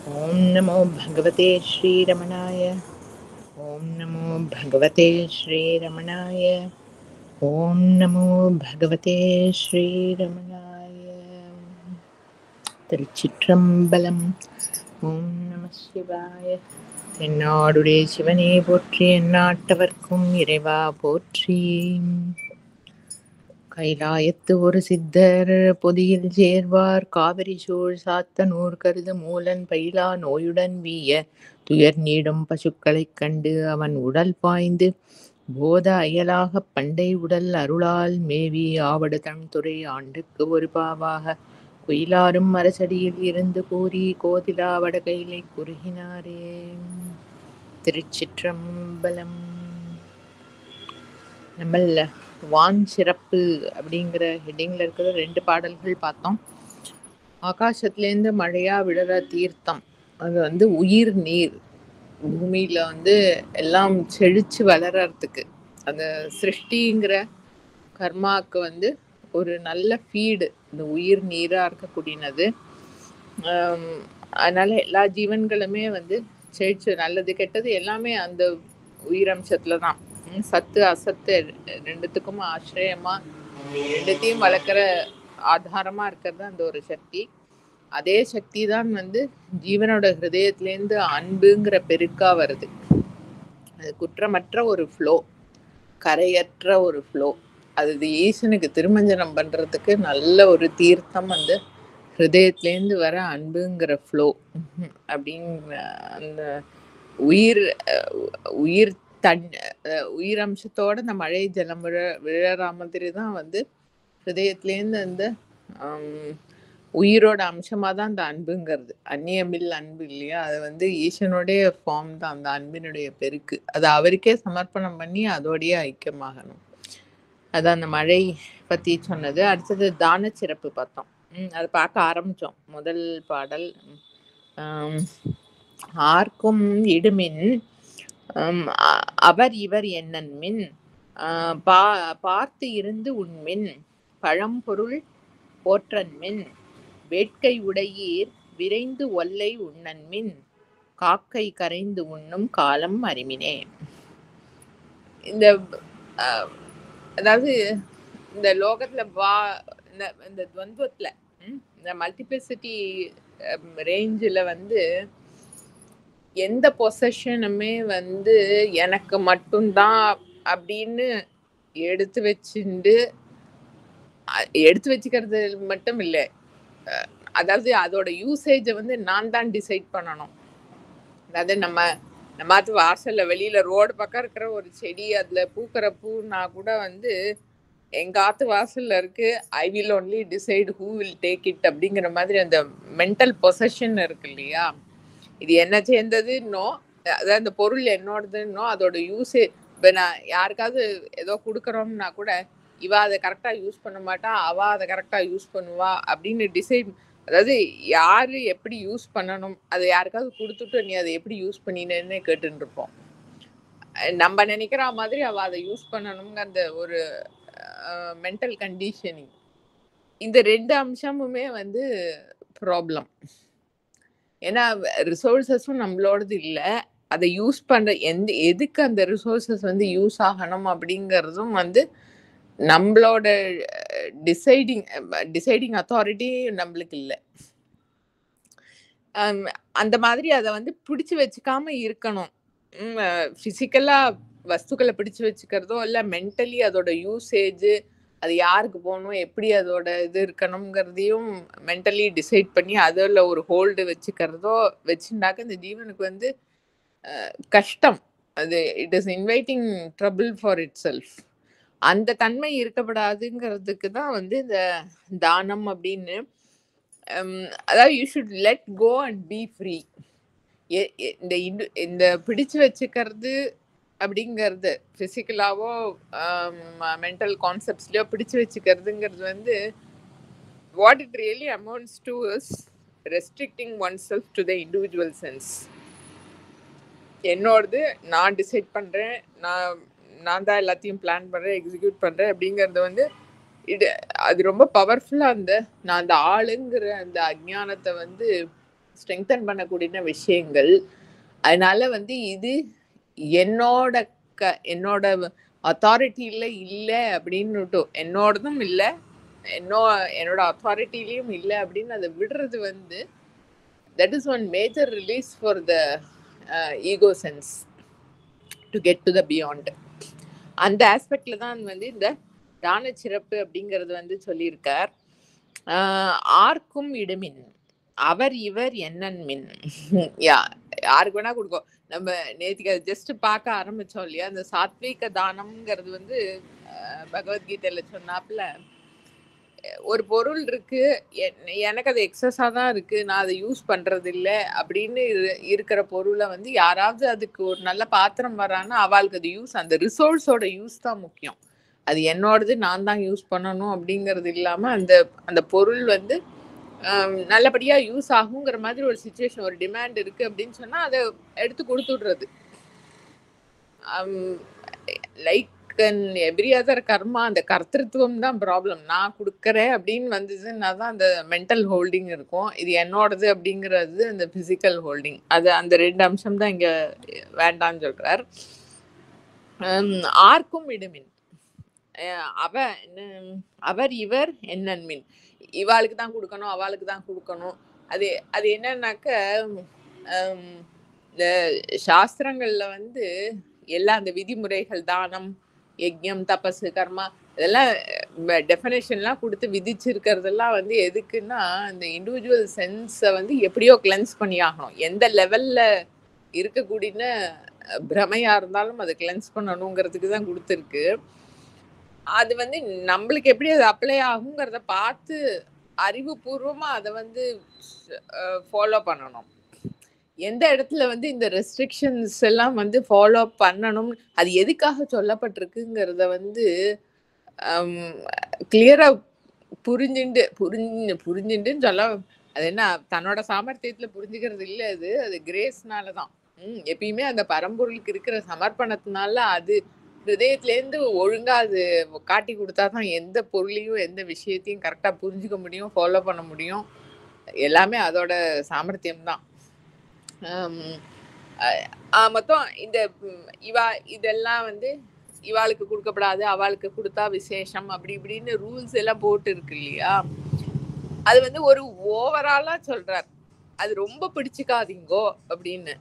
ஓம் நமோ பகவதே ஸ்ரீரமணாய. ஓம் நமோ பகவதே ஸ்ரீரமணாய. ஓம் நமோ பகவதே ஸ்ரீரமணாய. திருச்சிற்றம்பலம். ஓம் நம சிவாய. என்னாடுடைய சிவனே போற்றி, எந்நாட்டவர்க்கும் இறைவா போற்றி. கைலாயத்து ஒரு சித்தர் பொதியில் சேர்வார், காவிரி சூழ் சாத்தனூர் கருது மூலன் பயிலா நோயுடன் வீய துயர் நீடும் பசுக்களைக் கண்டு அவன் உடல் பாய்ந்து போத அயலாகப் பண்டை உடல் அருளால் மேவி ஆவடு தன்துறை ஆண்டுக்கு ஒரு பாவாக குயிலாரும் அரசடியில் இருந்து கூறி கோதிலா வடகையிலை குறுகினாரே. திருச்சிற்றம்பலம். நம்மள வான் சிறப்பு அப்படிங்கிற ஹெட்டிங்கில் இருக்கிற 2 பாடல்கள் பார்த்தோம். ஆகாசத்துலேருந்து மழையா விழுற தீர்த்தம், அது உயிர் நீர். பூமியில் எல்லாம் செழிச்சு வளர்றதுக்கு அந்த சிருஷ்டிங்கிற கர்மாவுக்கு ஒரு நல்ல ஃபீடு இந்த உயிர் நீராக இருக்கக்கூடியது. அதனால எல்லா ஜீவன்களுமே செழிச்சு நல்லது கெட்டது எல்லாமே அந்த உயிரம்சத்துல தான். சத்து அசத்து ரெண்டுத்துக்கும் ஆசிரியமா ரெண்டுத்தையும் வளர்க்குற ஆதாரமா இருக்கிறது அந்த ஒரு சக்தி. அதே சக்தி தான் ஜீவனோட ஹிருதயத்திலேருந்து அன்புங்கிற பெருக்கா வருது. அது குற்றமற்ற ஒரு ஃப்ளோ, கரையற்ற ஒரு ஃப்ளோ. அது ஈசனுக்கு திருமஞ்சனம் பண்றதுக்கு நல்ல ஒரு தீர்த்தம் ஹிருதயத்திலேருந்து வர அன்புங்கிற ஃப்ளோ. அப்படிங்கிற அந்த உயிர் உயிர் உயிரம்சத்தோட இந்த மழை ஜலம் விழற மாதிரி தான் ஹிருதயத்திலேருந்து அந்த உயிரோட அம்சமாக தான் அந்த அன்புங்கிறது. அந்நியமில் அன்பு இல்லையா? அது ஈசனுடைய ஃபார்ம் தான் அந்த அன்பினுடைய பெருக்கு. அது அவருக்கே சமர்ப்பணம் பண்ணி அதோடைய ஐக்கியமாகணும். அதான் அந்த மழை பற்றி சொன்னது. அடுத்தது தான சிறப்பு பார்த்தோம். அதை பார்க்க ஆரம்பித்தோம். முதல் பாடல் ஆர்க்கும் இடுமின் அவர் இவர் என்னன்மின் பார்த்து இருந்து உண்மின் பழம்பொருள் போற்றன்மின் வேட்கை உடையீர் விரைந்து ஒல்லை உண்ணன்மின் காக்கை கரைந்து உண்ணும் காலம் அறிமினே. அதாவது இந்த லோகத்துல இந்த துவந்துவத்துல இந்த மல்டிபிளிசிட்டி ரேஞ்சில் எந்த பொசஷனுமே எனக்கு மட்டும்தான் அப்படின்னு எடுத்து வச்சுக்கிறது மட்டும் இல்லை. அதாவது அதோட யூசேஜை நான் தான் டிசைட் பண்ணணும். அதாவது நம்ம வாசல்ல வெளியில ரோடு பக்கம் இருக்கிற ஒரு செடி அதுல பூக்கிற பூனா கூட எங்க ஆத்து வாசல்ல இருக்கு, I will only decide who will take it அப்படிங்கிற மாதிரி அந்த மென்டல் பொசஷன் இருக்கு இல்லையா? இது என்ன சேர்ந்ததுன்னோ, அதாவது அந்த பொருள் என்னோடதுன்னோ, அதோட யூஸே இப்போ நான் யாருக்காவது ஏதோ கொடுக்குறோம்னா கூட இவ அதை கரெக்டாக யூஸ் பண்ண மாட்டா, அவ அதை கரெக்டாக யூஸ் பண்ணுவா அப்படின்னு டிசைட். அதாவது யாரு எப்படி யூஸ் பண்ணணும், அதை யாருக்காவது கொடுத்துட்டு நீ அதை எப்படி யூஸ் பண்ணினேன்னு கேட்டுன்னு இருப்போம். நம்ம நினைக்கிற மாதிரி அவ அதை யூஸ் பண்ணணுங்கிற அந்த ஒரு மென்டல் கண்டிஷனிங். இந்த 2 அம்சமுமே ப்ராப்ளம். ஏன்னா ரிசோர்ஸஸும் நம்மளோடது இல்லை. அதை யூஸ் பண்ணுற எதுக்கு அந்த ரிசோர்ஸஸ் யூஸ் ஆகணும் அப்படிங்கிறதும் நம்மளோட டிசைடிங் அத்தாரிட்டி நம்மளுக்கு இல்லை. அந்த மாதிரி அதை பிடிச்சி வச்சுக்காம இருக்கணும். ஃபிசிக்கலாக வஸ்துக்களை பிடிச்சி வச்சுக்கிறதோ இல்லை மென்டலி அதோட யூசேஜ், அது யாருக்கு போகணும், எப்படி அதோட இது இருக்கணுங்கிறதையும் மென்டலி டிசைட் பண்ணி அதில் ஒரு ஹோல்டு வச்சுக்கிறதோ வச்சுட்டாக்க இந்த ஜீவனுக்கு கஷ்டம். அது it is inviting trouble for itself. அந்த தன்மை இருக்கப்படாதுங்கிறதுக்கு தான் இந்த தானம் அப்படின்னு. அதாவது you should let go and be free. இந்த பிடிச்சு வச்சுக்கிறது அப்படிங்கிறது ஃபிசிக்கலாவோ மென்டல் கான்செப்ட்ஸ்லையோ பிடிச்சு வச்சுக்கிறதுங்கிறது what it really amounts to is restricting oneself to the individual sense. என்னோடது நான் டிசைட் பண்ணுறேன், நான் தான் எல்லாத்தையும் பிளான் பண்ணுறேன், எக்ஸிக்யூட் பண்ணுறேன் அப்படிங்கிறது அது ரொம்ப பவர்ஃபுல்லாக நான் அந்த ஆளுங்கிற அந்த அஜ்ஞானத்தை ஸ்ட்ரெங்தன் பண்ணக்கூடிய விஷயங்கள். அதனால வந்து இது என்னோட என்னோட அத்தாரிட்டியில இல்லை அப்படின்னுட்டு, என்னோடதும் இல்லை, என்னோட அத்தாரிட்டிலையும் இல்லை அப்படின்னு அதை விடுறது வந்து that is one major release for the ego sense to get to the beyond. அந்த ஆஸ்பெக்ட்ல தான் வந்து இந்த தான சிறப்பு அப்படிங்கிறது வந்து சொல்லியிருக்கார். ஆர்க்கும் இடுமின் அவர் இவர் என்னன்மின். யாருக்கு வேணா கொடுக்கும். நம்ம நேற்றுக்கு ஜஸ்ட் பார்க்க ஆரம்பிச்சோம் இல்லையா, அந்த சாத்வீக தானம்ங்கிறது வந்து பகவத்கீதையில சொன்னாப்புல, ஒரு பொருள் இருக்கு, எனக்கு அது எக்ஸஸா தான் இருக்கு, நான் அதை யூஸ் பண்றது இல்லை அப்படின்னு இருக்கிற பொருளை வந்து யாராவது அதுக்கு ஒரு நல்ல பாத்திரம் வரான்னா அவளுக்கு அது யூஸ், அந்த ரிசோர்ஸோட யூஸ் தான் முக்கியம். அது என்னோடது, நான் தான் யூஸ் பண்ணணும் அப்படிங்கிறது இல்லாம அந்த அந்த பொருள் வந்து நல்லபடியா யூஸ் ஆகுங்கிற மாதிரி ஒரு சிச்சுவேஷன், ஒரு டிமாண்ட் இருக்கு அப்படின்னு சொன்னா அதை எடுத்து கொடுத்துடுறது. லைக் எவ்ரி அதர் கர்மா, அந்த கர்த்திருவம் தான் ப்ராப்ளம். நான் கொடுக்கறேன் அப்படின்னு வந்ததுன்னா தான் அந்த மென்டல் ஹோல்டிங் இருக்கும். இது என்னோடது அப்படிங்கிறது அந்த பிசிக்கல் ஹோல்டிங். அது அந்த 2 அம்சம் தான் இங்க வேண்டான்னு சொல்றார். ஆர்க்கும் இடுமின் அவர் இவர் என்னன்மின், இவாளுக்கு தான் கொடுக்கணும், அவளுக்கு தான் கொடுக்கணும். அது அது என்னன்னாக்க, இந்த சாஸ்திரங்கள்ல வந்து எல்லாம் அந்த விதிமுறைகள், தானம், யஜ்யம், தபசு, கர்மா, இதெல்லாம் டெஃபினேஷன்லாம் கொடுத்து விதிச்சிருக்கிறதெல்லாம் வந்து எதுக்குன்னா, இந்த இண்டிவிஜுவல் சென்ஸை வந்து எப்படியோ கிளென்ஸ் பண்ணி ஆகணும். எந்த லெவல்ல இருக்கக்கூடிய பிரமையா இருந்தாலும் அதை கிளென்ஸ் பண்ணணுங்கிறதுக்கு தான் கொடுத்துருக்கு. அது வந்து நம்மளுக்கு எப்படி அது அப்ளை ஆகுங்கிறத பார்த்து அறிவுபூர்வமா அதை வந்து ஃபாலோ பண்ணணும். எந்த இடத்துல வந்து இந்த ரெஸ்ட்ரிக்ஷன்ஸ் எல்லாம் வந்து ஃபாலோ பண்ணணும், அது எதுக்காக சொல்லப்பட்டிருக்குங்கிறத வந்து கிளியரா புரிஞ்சுட்டுன்னு சொல்ல, அது என்ன தன்னோட சாமர்த்தியத்துல புரிஞ்சுக்கிறது இல்லை, அது கிரேஸ்னாலதான். எப்பயுமே அந்த பரம்பொருளுக்கு இருக்கிற சமர்ப்பணத்தினால அது ஹிருதயத்திலேருந்து ஒழுங்கா அது காட்டி கொடுத்தாதான் எந்த பொருளையும் எந்த விஷயத்தையும் கரெக்டா புரிஞ்சுக்க முடியும், ஃபாலோ பண்ண முடியும். எல்லாமே அதோட சாமர்த்தியம்தான். மொத்தம் இந்த இதெல்லாம் வந்து இவாளுக்கு கொடுக்கப்படாது, அவளுக்கு கொடுத்தா விசேஷம், அப்படி இப்படின்னு ரூல்ஸ் எல்லாம் போட்டு இருக்கு இல்லையா. அது வந்து ஒரு ஓவராலா சொல்றார், அது ரொம்ப பிடிச்சுக்காதீங்கோ அப்படின்னு.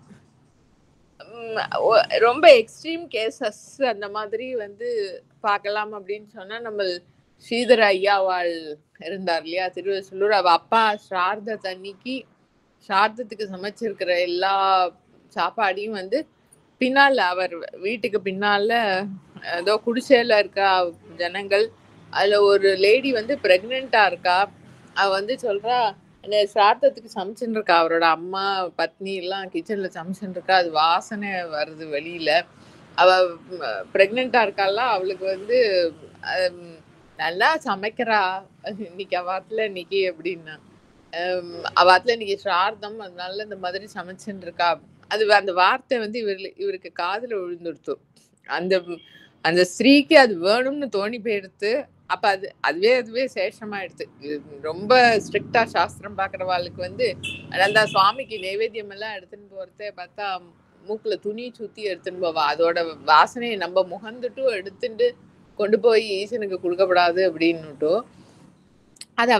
ரொம்ப எக்ஸ்ட்ரீம் கேசஸ் அந்த மாதிரி வந்து பார்க்கலாம் அப்படின்னு சொன்னா, நம்ம ஸ்ரீதர ஐயாவாள் இருந்தார் இல்லையா திருவள்ளூர், அவ அப்பா ஸ்ரார்த்த அன்னைக்கு ஸ்ரார்த்தத்துக்கு சமைச்சிருக்கிற எல்லா சாப்பாடையும் வந்து பின்னால அவர் வீட்டுக்கு பின்னால ஏதோ குடிசையில இருக்கா ஜனங்கள், அதுல ஒரு லேடி வந்து பிரெக்னெண்டா இருக்கா. அவ வந்து சொல்றா, அந்த சாத்தத்துக்கு சமைச்சுன்னு இருக்கா, அவரோட அம்மா பத்னி எல்லாம் கிச்சன்ல சமைச்சுன்னு இருக்கா, அது வாசனை வருது வெளியில. அவ பிரெக்னெண்டா இருக்காலாம், அவளுக்கு வந்து நல்லா சமைக்கிறா இன்னைக்கு அவாத்துல இன்னைக்கு அப்படின்னா, அவாத்துல இன்னைக்கு ஸ்ரார்த்தம், அதனால இந்த மாதிரி சமைச்சுன்னு இருக்கா. அது அந்த வார்த்தை வந்து இவருக்கு காதுல விழுந்துடுத்து. அந்த அந்த ஸ்திரீக்கு அது வேணும்னு தோணி போயிடுத்து. அப்ப அதுவே சேஷமாயிடுது. ரொம்ப ஸ்ட்ரிக்டா சாஸ்திரம் பாக்குறவாளுக்கு வந்து அந்த சுவாமிக்கு நைவேத்தியம் எல்லாம் எடுத்துன்னு போறதே பார்த்தா மூக்குல துணி சுத்தி எடுத்துன்னு போவா. அதோட வாசனையை நம்ம முகந்துட்டு எடுத்துட்டு கொண்டு போய் ஈசனுக்கு கொடுக்கப்படாது அப்படின்னுட்டு, அது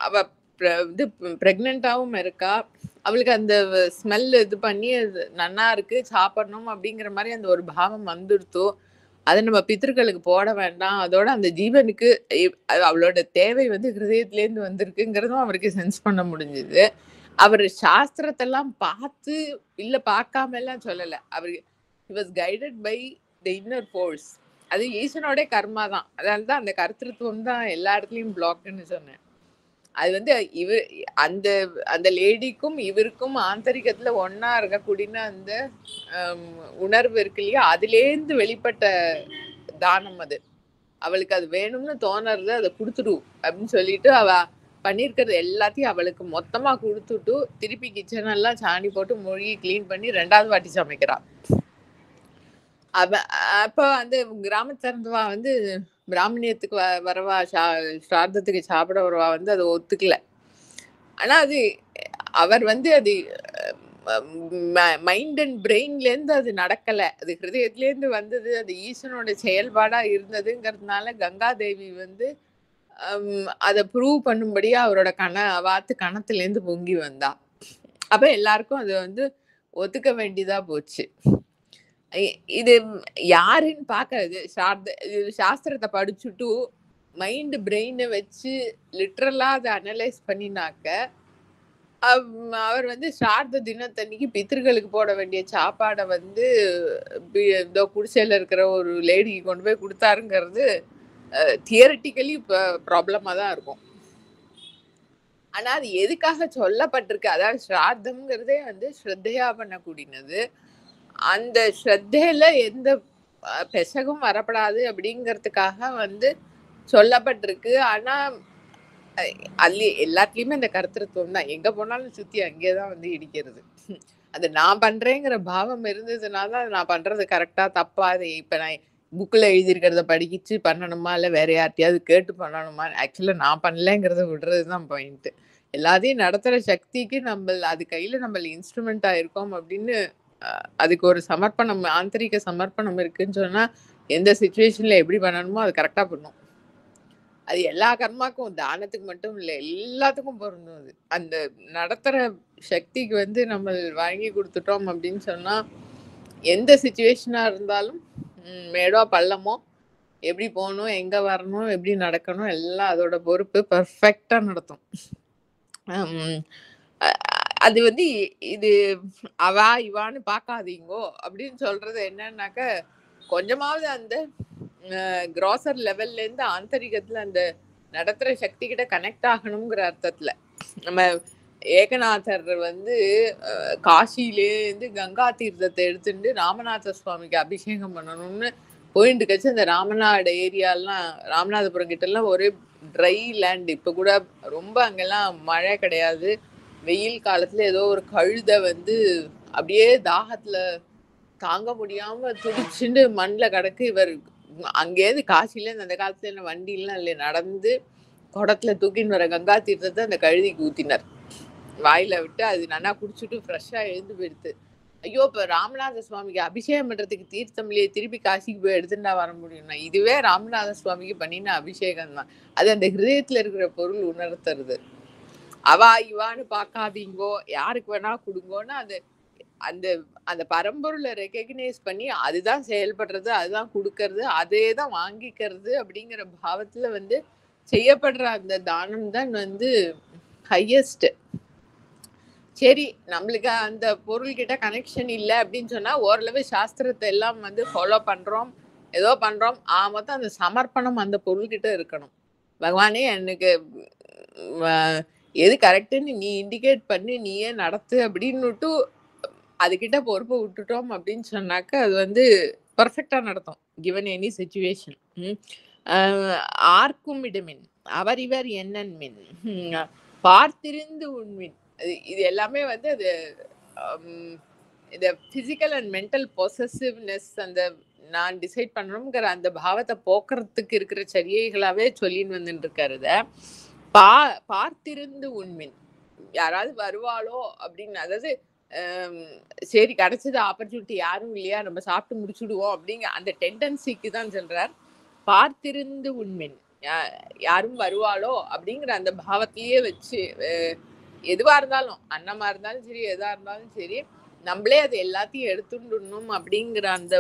அவ இது பிரெக்னெண்டாவும் இருக்கா. அவளுக்கு அந்த ஸ்மெல் இது பண்ணி அது நன்னா இருக்கு சாப்பிடணும் அப்படிங்கிற மாதிரி அந்த ஒரு பாவம் வந்துடுத்தோ. அதை நம்ம பித்திருக்களுக்கு போட வேண்டாம், அதோட அந்த ஜீவனுக்கு அவளோட தேவை வந்து ஹிருதயத்திலேருந்து வந்திருக்குங்கிறதும் அவருக்கு சென்ஸ் பண்ண முடிஞ்சுது. அவர் சாஸ்திரத்தெல்லாம் பார்த்து இல்ல பார்க்காம எல்லாம் சொல்லல, அவர் he was guided by the inner force. அது ஈசனோட கர்மா தான். அதனாலதான் அந்த கர்த்திருவம் தான் எல்லா இடத்துலயும் பிளாக்னு சொன்னேன். அது வந்து அந்த அந்த லேடிக்கும் இவருக்கும் ஆந்தரிகத்துல ஒன்னா இருக்கக்கூடிய அந்த உணர்வு இருக்கு இல்லையா, அதுலேருந்து வெளிப்பட்ட தானம் அது. அவளுக்கு அது வேணும்னு தோணுறது அதை கொடுத்துடு அப்படின்னு சொல்லிட்டு அவ பண்ணிருக்கிறது எல்லாத்தையும் அவளுக்கு மொத்தமா கொடுத்துட்டு திருப்பி கிச்சன் எல்லாம் சாணி போட்டு மொழி கிளீன் பண்ணி 2வது வாட்டி சமைக்கிறா. அப்ப அந்த கிராமத்திறந்தவா வந்து பிராமணியத்துக்கு வரவா ஸ்ரார்த்தத்துக்கு சாப்பிட வரவா வந்து அதை ஒத்துக்கல. ஆனா அது அவர் வந்து அது மைண்ட் அண்ட் பிரெயின்லேருந்து அது நடக்கல, அது ஹிருதயத்திலேருந்து வந்தது, அது ஈசனோட செயல்பாடா இருந்ததுங்கிறதுனால கங்காதேவி வந்து அதை ப்ரூவ் பண்ணும்படியா அவரோட வாத்து கணத்துலேருந்து பொங்கி வந்தா. அப்ப எல்லாருக்கும் அது வந்து ஒத்துக்க வேண்டியதா போச்சு. இது யாருன்னு பார்க்கறது சாஸ்திரத்தை படிச்சுட்டு மைண்ட் பிரெயினை வச்சு லிட்ரலா அதை அனலைஸ் பண்ணினாக்க அவர் வந்து ஸ்ரார்த்த தினத்தன்னைக்கு பித்திருக்களுக்கு போட வேண்டிய சாப்பாடை வந்து இதோ குடிசையில இருக்கிற ஒரு லேடிக்கு கொண்டு போய் கொடுத்தாருங்கிறது தியரட்டிக்கலி ப்ராப்ளமா தான் இருக்கும். ஆனா அது எதுக்காக சொல்லப்பட்டிருக்கு, அதாவது ஸ்ரார்த்தம்ங்கிறதே வந்து ஸ்ரத்தையா பண்ணக்கூடியது. அந்த ஸ்ரத்தையில எந்த பெசகும் வரப்படாது அப்படிங்கிறதுக்காக வந்து சொல்லப்பட்டிருக்கு. ஆனா எல்லாத்துலயுமே இந்த கருத்திருவம் தான், எங்க போனாலும் சுத்தி அங்கேதான் வந்து இடிக்கிறது. அது நான் பண்றேங்கிற பாவம் இருந்ததுனால நான் பண்றது கரெக்டா தப்பா, அது இப்ப நான் புக்ல எழுதியிருக்கிறத படிக்கிச்சு பண்ணணுமா இல்ல வேற யார்ட்டையாவது கேட்டு பண்ணணுமா, ஆக்சுவலா நான் பண்ணலங்கிறத விடுறதுதான் பாயிண்ட். எல்லாத்தையும் நடத்துற சக்திக்கு நம்ம அது கையில நம்ம இன்ஸ்ட்ருமெண்டா இருக்கோம் அப்படின்னு அதுக்கு ஒரு சமர்ப்பணம், ஆந்தரிக சமர்ப்பணம் இருக்குன்னு சொன்னா எந்த சுச்சுவேஷன்ல எப்படி பண்ணணுமோ அது கரெக்டா பண்ணும். அது எல்லா கர்மாக்கும், தானத்துக்கு மட்டும் இல்லை, எல்லாத்துக்கும் பொருந்தும். அது அந்த நடத்துற சக்திக்கு வந்து நம்ம வாங்கி கொடுத்துட்டோம் அப்படின்னு சொன்னா எந்த சுச்சுவேஷனா இருந்தாலும் மேடோ பள்ளமோ எப்படி போகணும், எங்க வரணும், எப்படி நடக்கணும், எல்லாம் அதோட பொறுப்பு பர்ஃபெக்டா நடத்தும். அது வந்து இது அவா இவான்னு பார்க்காதீங்கோ அப்படின்னு சொல்றது என்னன்னாக்க கொஞ்சமாவது அந்த கிராசர் லெவல்ல இருந்து ஆந்தரிகத்துல அந்த நடத்துற சக்தி கிட்ட கனெக்ட் ஆகணுங்கிற அர்த்தத்துல நம்ம ஏகநாதர் வந்து காசியிலேருந்து கங்கா தீர்த்தத்தை எடுத்துட்டு ராமநாத சுவாமிக்கு அபிஷேகம் பண்ணணும்னு போயிட்டு கழிச்சு அந்த ராமநாடு ஏரியாலாம் ராமநாதபுரம் கிட்ட எல்லாம் ஒரே ட்ரை லேண்ட். இப்ப கூட ரொம்ப அங்கெல்லாம் மழை கிடையாது. வெயில் காலத்துல ஏதோ ஒரு கழுதை வந்து அப்படியே தாகத்துல தாங்க முடியாம துடிச்சுட்டு மண்ணில் கிடக்கு. இவர் அங்கேருந்து காசிலேருந்து அந்த காலத்துல என்ன வண்டிலாம் இல்லை, நடந்து குடத்துல தூக்கின்னு வர கங்கா தீர்த்தத்தை அந்த கழுதிக்கு ஊத்தினார், வாயில விட்டு. அது நல்லா குடிச்சுட்டு ஃப்ரெஷ்ஷா எழுந்து போயிடுது. ஐயோ இப்ப ராமநாத சுவாமிக்கு அபிஷேகம் பண்றதுக்கு தீர்த்தம்லயே திருப்பி காசிக்கு போய் எடுத்துட்டா வர முடியும்னா, இதுவே ராமநாத சுவாமிக்கு பண்ணின அபிஷேகம் தான். அது அந்த ஹிருதயத்துல இருக்கிற பொருள் உணர்த்துறது. அவா இவான்னு பார்க்காதீங்கோ, யாருக்கு வேணா கொடுங்கோன்னு அது அந்த அந்த பரம்பொருளை ரெகக்னைஸ் பண்ணி அதுதான் செயல்படுறது, அதுதான் கொடுக்கறது, அதே தான் வாங்கிக்கிறது அப்படிங்கிற பாவத்துல வந்து செய்யப்படுற அந்த தானம் தான் வந்து ஹையஸ்ட். சரி, நம்மளுக்கு அந்த பொருள் கிட்ட கனெக்ஷன் இல்லை அப்படின்னு சொன்னா ஓரளவு சாஸ்திரத்தை எல்லாம் வந்து ஃபாலோ பண்றோம், ஏதோ பண்றோம், மொத்தம் அந்த சமர்ப்பணம் அந்த பொருள்கிட்ட இருக்கணும். பகவானே எனக்கு எது கரெக்டுன்னு நீ இண்டிகேட் பண்ணி நீயே நடத்து அப்படின்னுட்டு அதுகிட்ட பொறுப்பை விட்டுட்டோம் அப்படின்னு சொன்னாக்க அது வந்து பர்ஃபெக்டா நடத்தும் கிவன் எனி சிச்சுவேஷன். ஆர்க்கும் இடமின் அவர் இவர் என்னன் மின் பார்த்திருந்து உண்மின். இது எல்லாமே வந்து அது இந்த பிசிக்கல் அண்ட் மென்டல் பொசசிவ்னஸ், அந்த நான் டிசைட் பண்ணணுங்கிற அந்த பாவத்தை போக்குறதுக்கு இருக்கிற சரியாகவே சொல்லின்னு வந்துட்டு இருக்காரு. இத பார்த்திருந்து உண்மின், யாராவது வருவாளோ அப்படின்னு, அதாவது சரி கிடைச்சது ஆப்பர்ச்சுனிட்டி, யாரும் இல்லையா நம்ம சாப்பிட்டு முடிச்சுடுவோம் அப்படிங்கிற அந்த டெண்டன்சிக்கு தான் சொல்றார். பார்த்திருந்து உண்மின், யாரும் வருவாளோ அப்படிங்கிற அந்த பாவத்திலேயே வச்சு எதுவா இருந்தாலும், அன்னமா இருந்தாலும் சரி, எதா இருந்தாலும் சரி, நம்மளே அது எல்லாத்தையும் எடுத்துடணும் அப்படிங்கிற அந்த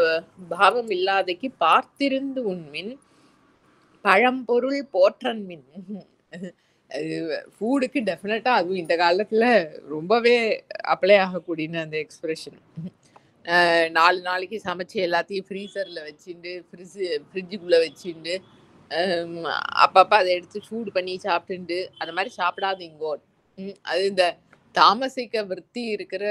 பாவம் இல்லாதைக்கு பார்த்திருந்து உண்மின் பழம்பொருள் போற்றன்மின். ஃபுட்டுக்கு டெஃபினட்டா அதுவும் இந்த காலத்துல ரொம்பவே அப்ளை ஆகக்கூடிய அந்த எக்ஸ்பிரஷன். 4 நாளைக்கு சமைச்சு எல்லாத்தையும் ஃப்ரீசர்ல வச்சுட்டு ஃப்ரிட்ஜுக்குள்ள வச்சுட்டு அப்பப்ப அதை எடுத்து சூடு பண்ணி சாப்பிட்டுண்டு அந்த மாதிரி சாப்பிடாதீங்கோ. அது இந்த தாமசிக்க விற்பி இருக்கிற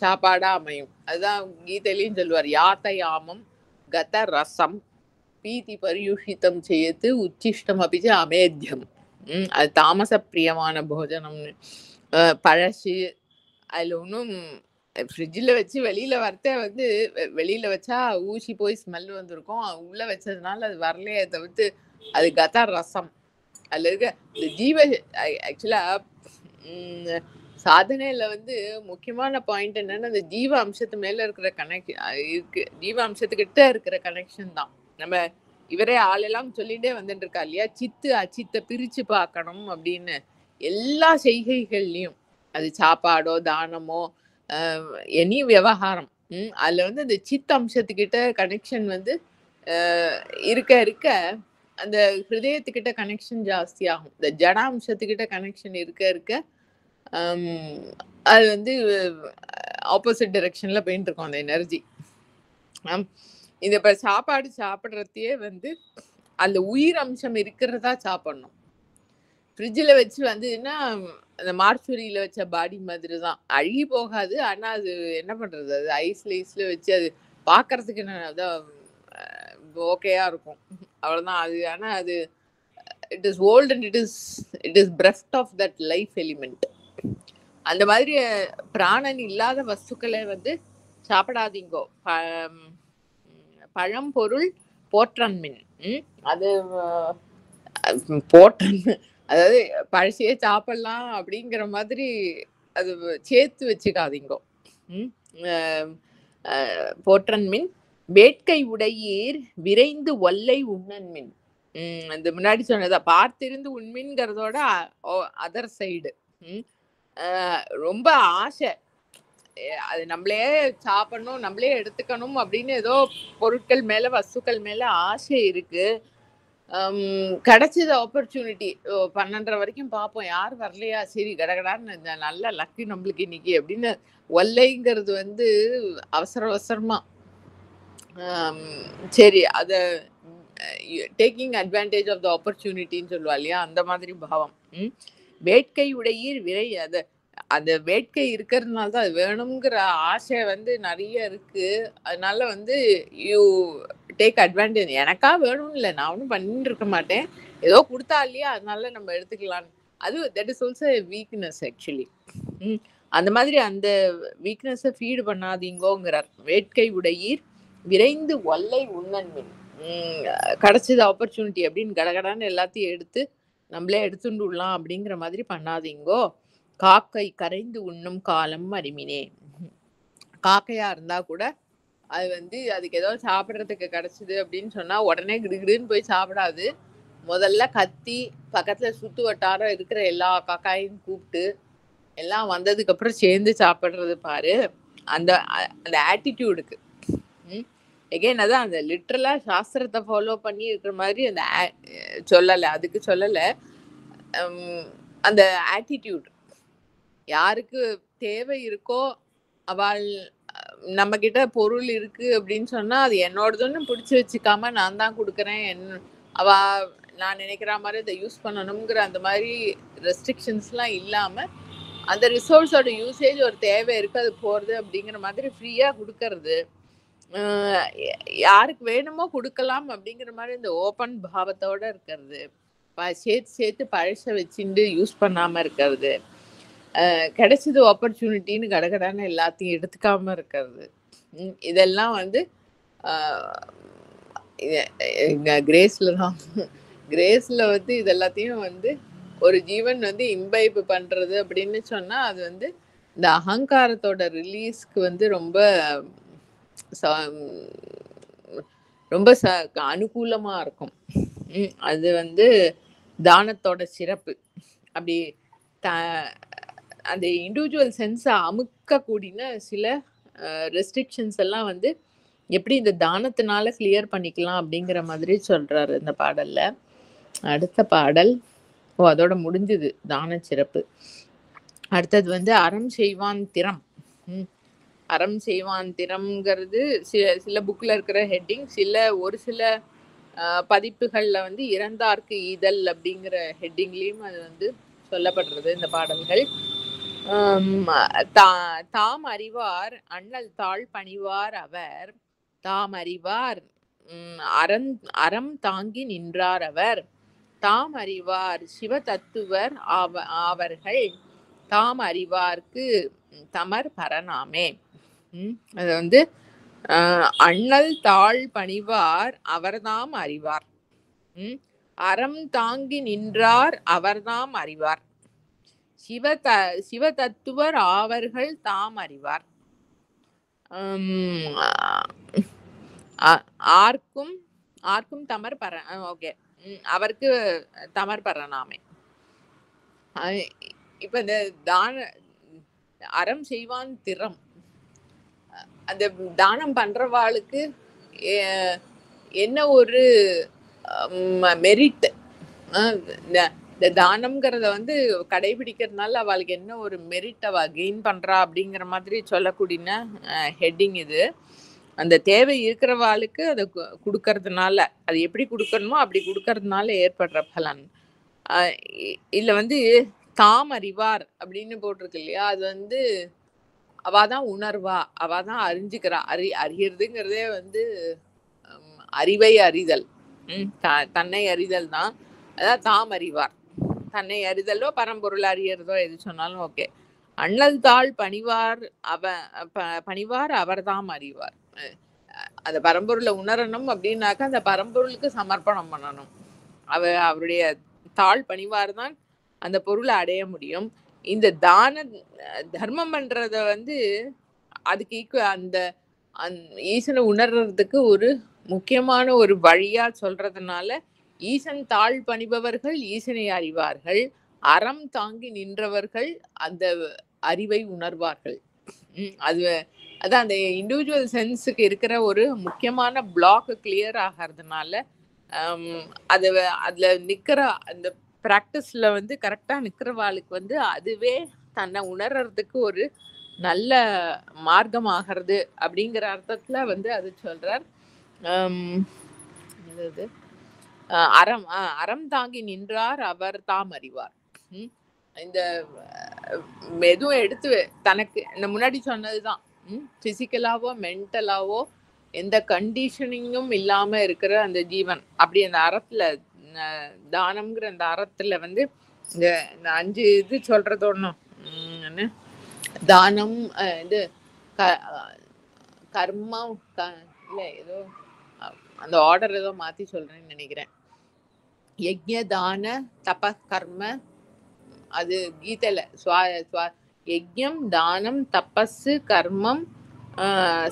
சாப்பாடா அமையும். அதுதான் கீதையிலையும் சொல்லுவார், யாத்தயாமம் கத ரசம் பீதி பரியுஷிதம் செய்து உச்சிஷ்டம் அபிச்சு அமேத்தியம். அது தாமச பிரியமான போஜனம்னு. பழசு அதுல ஒன்றும் ஃப்ரிட்ஜில் வச்சு வெளியில வரத்த வந்து வெளியில வச்சா ஊசி போய் ஸ்மெல் வந்திருக்கும், உள்ள வச்சதுனால அது வரலையே தவிர்த்து அது கதா ரசம். அதுல இருக்க இந்த ஜீவ ஆக்சுவலா சாதனையில வந்து முக்கியமான பாயிண்ட் என்னன்னா, அந்த ஜீவ அம்சத்து மேல இருக்கிற இருக்கு. ஜீவ அம்சத்துக்கிட்ட இருக்கிற கனெக்ஷன் தான். நம்ம இவரே ஆளெல்லாம் சொல்லிட்டே வந்துட்டு இருக்கா இல்லையா? சித்து, அச்சித்த பிரிச்சு பார்க்கணும் அப்படின்னு. எல்லா செய்கைகள்லயும். அது சாப்பாடோ, தானமோ, அ எனி விவகாரம். அதுல வந்து அந்த சித் அம்சத்துக்கிட்ட கனெக்ஷன் வந்து அ இருக்க இருக்க, அந்த ஹிருதயத்துக்கிட்ட கனெக்ஷன் ஜாஸ்தியாகும். இந்த ஜட அம்சத்துக்கிட்ட கனெக்ஷன் இருக்க இருக்க, அம் அது வந்து ஆப்போசிட் டைரக்ஷன்ல போயிட்டு இருக்கும் அந்த எனர்ஜி. இந்த இப்ப சாப்பாடு சாப்பிடுறதையே வந்து அந்த உயிர் அம்சம் இருக்கிறதா சாப்பிடணும். ஃப்ரிட்ஜில் வச்சு வந்ததுன்னா அந்த மார்ச்சுரியில வச்ச பாடி மாதிரி தான். அழுகி போகாது. ஆனா அது என்ன பண்றது? அது ஐஸ்ல வச்சு அது பார்க்கறதுக்கு அதான் ஓகேயா இருக்கும். அவ்வளவுதான். அது ஆனா அது it is old and it is first of that life element. அந்த மாதிரி பிராணன் இல்லாத வஸ்துக்களை வந்து சாப்பிடாதீங்கோ. பழம் பொருள் போற்றன்மின். அது போற்றன், அதாவது பழசையே சாப்பிடலாம் அப்படிங்கிற மாதிரி அது சேர்த்து வச்சுக்காதீங்கோ. போற்றன்மின் வேட்கை உடையீர் விரைந்து ஒல்லை உண்ணன்மின். அந்த முன்னாடி சொன்னதா பார்த்திருந்து உண்மின்ங்கிறதோட அதர் சைடு ரொம்ப ஆசை. அது நம்மளே சாப்பிடணும், நம்மளே எடுத்துக்கணும் அப்படின்னு ஏதோ பொருட்கள் மேல, வஸ்துக்கள் மேல ஆசை இருக்கு. கிடைச்சது ஆப்பர்ச்சுனிட்டி 12:30 வரைக்கும் பார்ப்போம், யார் வரலையா, சரி கடகடான்னு நல்ல லக்கு நம்மளுக்கு இன்னைக்கு அப்படின்னு ஒல்லைங்கிறது வந்து அவசர அவசரமா சரி அத டேக்கிங் அட்வான்டேஜ் ஆஃப் த ஆப்பர்ச்சுனிட்டின்னு சொல்லுவா இல்லையா, அந்த மாதிரி பாவம். வேட்கை உடையீர் விரை அந்த வேட்கை இருக்கிறதுனால தான் அது வேணுங்கிற ஆசை வந்து நிறைய இருக்கு. அதனால வந்து யூ டேக் அட்வான்டேஜ். எனக்கா வேணும்னு இல்லை, நான் ஒன்றும் பண்ணிட்டு இருக்க மாட்டேன், ஏதோ கொடுத்தா இல்லையா அதனால நம்ம எடுத்துக்கலான்னு. அது that is also weakness actually. அந்த மாதிரி அந்த வீக்னஸை ஃபீடு பண்ணாதீங்கோங்கிறார். வேட்கை உடையீர் விரைந்து ஒல்லை உண்ணன்மின். கிடைச்சது ஆப்பர்ச்சுனிட்டி அப்படின்னு கடகடான்னு எல்லாத்தையும் எடுத்து நம்மளே எடுத்துட்டு விடலாம் அப்படிங்கிற மாதிரி பண்ணாதீங்கோ. காக்கை கரைந்து உண்ணும் காலம் அறிமினே. காக்கையா இருந்தா கூட அது வந்து அதுக்கு ஏதோ சாப்பிட்றதுக்கு கிடைச்சிது அப்படின்னு சொன்னா உடனே கிடுகிடுன்னு போய் சாப்பிடாது. முதல்ல கத்தி பக்கத்துல சுத்து வட்டாரம் இருக்கிற எல்லா காக்காயும் கூப்பிட்டு எல்லாம் வந்ததுக்கு அப்புறம் சேர்ந்து சாப்பிட்றது பாரு. அந்த அந்த ஆட்டிடியூடுக்கு எகைன் அதான் அந்த லிட்ரலா சாஸ்திரத்தை ஃபாலோ பண்ணி இருக்கிற மாதிரி அந்த சொல்லலை, அதுக்கு சொல்லலை. அந்த ஆட்டிடியூட் யாருக்கு தேவை இருக்கோ, அவள் நம்ம கிட்ட பொருள் இருக்கு அப்படின்னு சொன்னா அது என்னோடதுன்னு பிடிச்சி வச்சுக்காம நான் தான் கொடுக்குறேன், நான் நினைக்கிற மாதிரி இதை யூஸ் பண்ணணுங்கிற அந்த மாதிரி ரெஸ்ட்ரிக்ஷன்ஸ்லாம் இல்லாம அந்த ரிசோர்ஸோட யூசேஜ் ஒரு தேவை இருக்கு அது போறது அப்படிங்கிற மாதிரி ஃப்ரீயா கொடுக்கறது. யாருக்கு வேணுமோ கொடுக்கலாம் அப்படிங்கிற மாதிரி இந்த ஓப்பன் பாவத்தோட இருக்கிறது. சேர்த்து பழச வச்சுட்டு யூஸ் பண்ணாம இருக்கிறது. கிடைச்சது ஆப்பர்ச்சுனிட்டின்னு கடகடான எல்லாத்தையும் எடுத்துக்காம இருக்கிறது. இதெல்லாம் வந்து கிரேஸ்ல தான். கிரேஸ்ல வந்து இது எல்லாத்தையும் வந்து ஒரு ஜீவன் வந்து இம்பைப் பண்றது அப்படின்னு சொன்னா அது வந்து இந்த அகங்காரத்தோட ரிலீஸ்க்கு வந்து ரொம்ப ரொம்ப அனுகூலமா இருக்கும். அது வந்து தானத்தோட சிறப்பு. அப்படி அந்த இண்டிவிஜுவல் சென்ஸை அமுக்கக்கூடிய சில ரெஸ்ட்ரிக்ஷன்ஸ் எல்லாம் வந்து எப்படி இந்த தானத்தினால கிளியர் பண்ணிக்கலாம் அப்படிங்கிற மாதிரி சொல்றாரு இந்த பாடல்ல. அடுத்த பாடல் அதோட முடிஞ்சது தான சிறப்பு. அடுத்தது வந்து அறம் செய்வான் திறம். அறம் செய்வான் திறம்ங்கிறது சில புக்ல இருக்கிற ஹெட்டிங். ஒரு சில பதிப்புகள்ல வந்து இறந்தார்க்கு ஈதல் அப்படிங்கிற ஹெட்டிங்லயும் அது வந்து சொல்லப்படுறது இந்த பாடல்கள். தாம் அறிவார் அண்ணல் தாழ் பணிவார் அவர், தாம் அறிவார் அறம் தாங்கி நின்றார் அவர், தாம் அறிவார் சிவ தத்துவர் அவர்கள், தாம் அறிவார்க்கு தமர் பரநாமே. அது வந்து அண்ணல் தாழ் பணிவார் அவர்தாம் அறிவார், அறம் தாங்கி நின்றார் அவர்தாம் அறிவார், சிவ சிவ தத்துவர் ஆவர்கள் தாம் அறிவார். உம் ஆர்க்கும் ஆர்க்கும் தமர் பர ஓகே அவருக்கு தமர் பரநாமை. இப்ப இந்த அறம் செய்வான் திறம், அந்த தானம் பண்றவாளுக்கு என்ன ஒரு மெரிட், இந்த தானம்ங்கிறத வந்து கடைபிடிக்கிறதுனால அவளுக்கு என்ன ஒரு மெரிட் அவ கெயின் பண்றா அப்படிங்கிற மாதிரி சொல்லக்கூடிய ஹெட்டிங் இது. அந்த தேவை இருக்கிறவாளுக்கு அதை கொடுக்கறதுனால, அது எப்படி கொடுக்கணுமோ அப்படி கொடுக்கறதுனால ஏற்படுற பலன். இதுல வந்து தாம் அறிவார் அப்படின்னு போட்டிருக்கு இல்லையா, அது வந்து அவாதான் உணர்வா, அவாதான் அறிஞ்சுக்கிறா. அறியறதுங்கிறதே வந்து அறிவை அறிதல், தன்னை அறிதல் தான். அதான் தாம் அறிவார். தன்னை அறிதலோ பரம்பொருள் அறியறதோ எது சொன்னாலும் ஓகே. அண்ணல் தாள் பணிவார் பணிவார் அவர் தாம் அறிவார். அந்த பரம்பொருளை உணரணும் அப்படின்னாக்கா அந்த பரம்பொருளுக்கு சமர்ப்பணம் பண்ணணும். அவருடைய தாழ் பணிவார் தான் அந்த பொருளை அடைய முடியும். இந்த தர்மம் பண்றத வந்து அதுக்கு அந்த ஈசனை உணர்றதுக்கு ஒரு முக்கியமான ஒரு வழியா சொல்றதுனால, ஈசன் தாழ் பணிபவர்கள் ஈசனை அறிவார்கள், அறம் தாங்கி நின்றவர்கள் அந்த அறிவை உணர்வார்கள். அதான் அந்த இண்டிவிஜுவல் சென்ஸுக்கு இருக்கிற ஒரு முக்கியமான பிளாக் கிளியர் ஆகிறதுனால அதுல நிக்கிற அந்த பிராக்டிஸ்ல வந்து கரெக்டா நிக்கிறவாளுக்கு வந்து அதுவே தன்னை உணர்றதுக்கு ஒரு நல்ல மார்க்கம் ஆகிறது அப்படிங்கிற அர்த்தத்துல வந்து அது சொல்றார். அறம் தாங்கி நின்றார் அவர் தாம் அறிவார். இந்த எதுவும் எடுத்து தனக்கு இந்த முன்னாடி சொன்னதுதான், பிசிக்கலாவோ மென்டலாவோ எந்த கண்டிஷனிங்கும் இல்லாம இருக்கிற அந்த ஜீவன் அப்படி அந்த அறத்துல தானம்ங்கிற அந்த அறத்துல வந்து இந்த 5 இது சொல்றது ஒண்ணும் தானம், இது கர்மம், இல்ல ஏதோ அந்த ஆர்டர் ஏதோ மாத்தி சொல்றேன்னு நினைக்கிறேன். யஜ்ய தான தப கர்ம, அது கீதையில யஜ்யம் தானம் தபஸு கர்மம்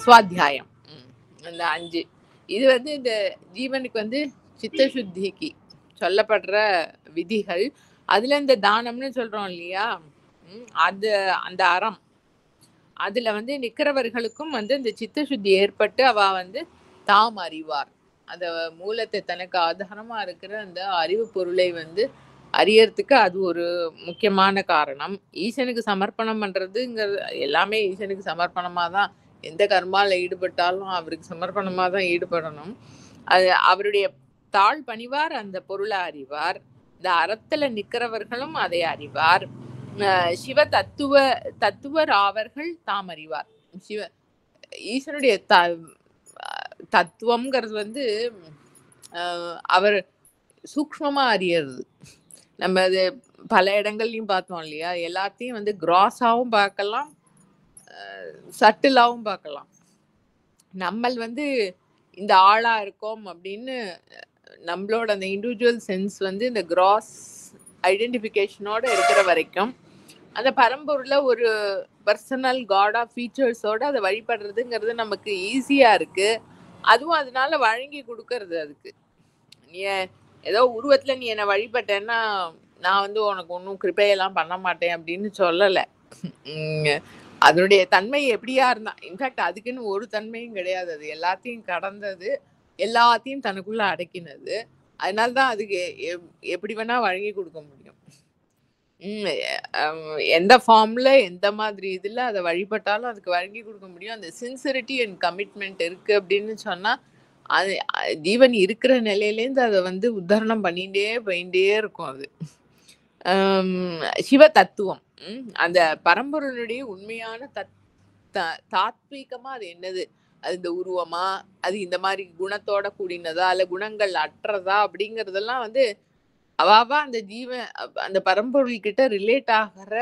சுவாத்தியாயம், அந்த 5 இது வந்து இந்த ஜீவனுக்கு வந்து சித்த சுத்திக்கு சொல்லப்படுற விதிகள். அதுல இந்த தானம்னு சொல்றோம் இல்லையா, அது அந்த அறம் அதுல வந்து நிக்கிறவர்களுக்கும் வந்து இந்த சித்த சுத்தி ஏற்பட்டு அவ வந்து தாம் அறிவார். அந்த மூலத்தை தனக்கு ஆதாரமா இருக்கிற அந்த அறிவு பொருளை வந்து அறியறதுக்கு அது ஒரு முக்கியமான காரணம். ஈசனுக்கு சமர்ப்பணம் பண்றதுங்கிறது எல்லாமே ஈசனுக்கு சமர்ப்பணமா தான். எந்த கர்மால ஈடுபட்டாலும் அவருக்கு சமர்ப்பணமா தான் ஈடுபடணும். அது அவருடைய தாழ் பணிவார் அந்த பொருளை அறிவார். இந்த அறத்துல நிக்கிறவர்களும் அதை அறிவார். சிவ தத்துவர் ஆவர்கள் தாம் அறிவார். ஈசனுடைய தத்துவம்ங்கிறது வந்து அவர் சூக்ஷ்மமா அறியறது. நம்ம அது பல இடங்கள்லயும் பார்த்தோம் இல்லையா, எல்லாத்தையும் வந்து கிராஸாவும் பார்க்கலாம், சட்டிலாவும் பார்க்கலாம். நம்ம வந்து இந்த ஆளா இருக்கோம் அப்படின்னு நம்மளோட அந்த இண்டிவிஜுவல் சென்ஸ் வந்து இந்த கிராஸ் ஐடென்டிஃபிகேஷனோட இருக்கிற வரைக்கும் அந்த பரம்பொருள ஒரு பர்சனல் காடா ஃபீச்சர்ஸோட அதை வழிபடுறதுங்கிறது நமக்கு ஈஸியா இருக்கு. அதுவும் அதனால வழங்கி கொடுக்கறது. அதுக்கு நீ ஏதோ உருவத்துல நீ என்னை வழிபட்டேன்னா நான் வந்து உனக்கு ஒன்றும் கிருப்பையெல்லாம் பண்ண மாட்டேன் அப்படின்னு சொல்லலை. அதனுடைய தன்மை எப்படியா இருந்தா, இன்ஃபேக்ட் அதுக்குன்னு ஒரு தன்மையும் கிடையாது. அது எல்லாத்தையும் கடந்தது, எல்லாத்தையும் தனக்குள்ள அடக்கினது. அதனால்தான் அதுக்கு எப்படி வேணா வழங்கி கொடுக்க முடியும். எந்த ஃபார்ம்ல எந்த மாதிரி இதுல அதை வழிபட்டாலும் அதுக்கு வழங்கி கொடுக்க முடியும். அந்த சின்சிரிட்டி அண்ட் கமிட்மெண்ட் இருக்கு அப்படின்னு சொன்னா அது ஜீவன் இருக்கிற நிலையிலேருந்து அதை வந்து உத்தாரணம் போயிட்டே இருக்கும். அது சிவ தத்துவம், அந்த பரம்பொருளுடைய உண்மையான தாத்வீகமா அது என்னது, அது இந்த உருவமா, அது இந்த மாதிரி குணத்தோட கூடினதா இல்ல குணங்கள் அற்றதா அப்படிங்கறதெல்லாம் வந்து அவாவா அந்த அந்த பரம்பொருள் கிட்ட ரிலேட் ஆகிற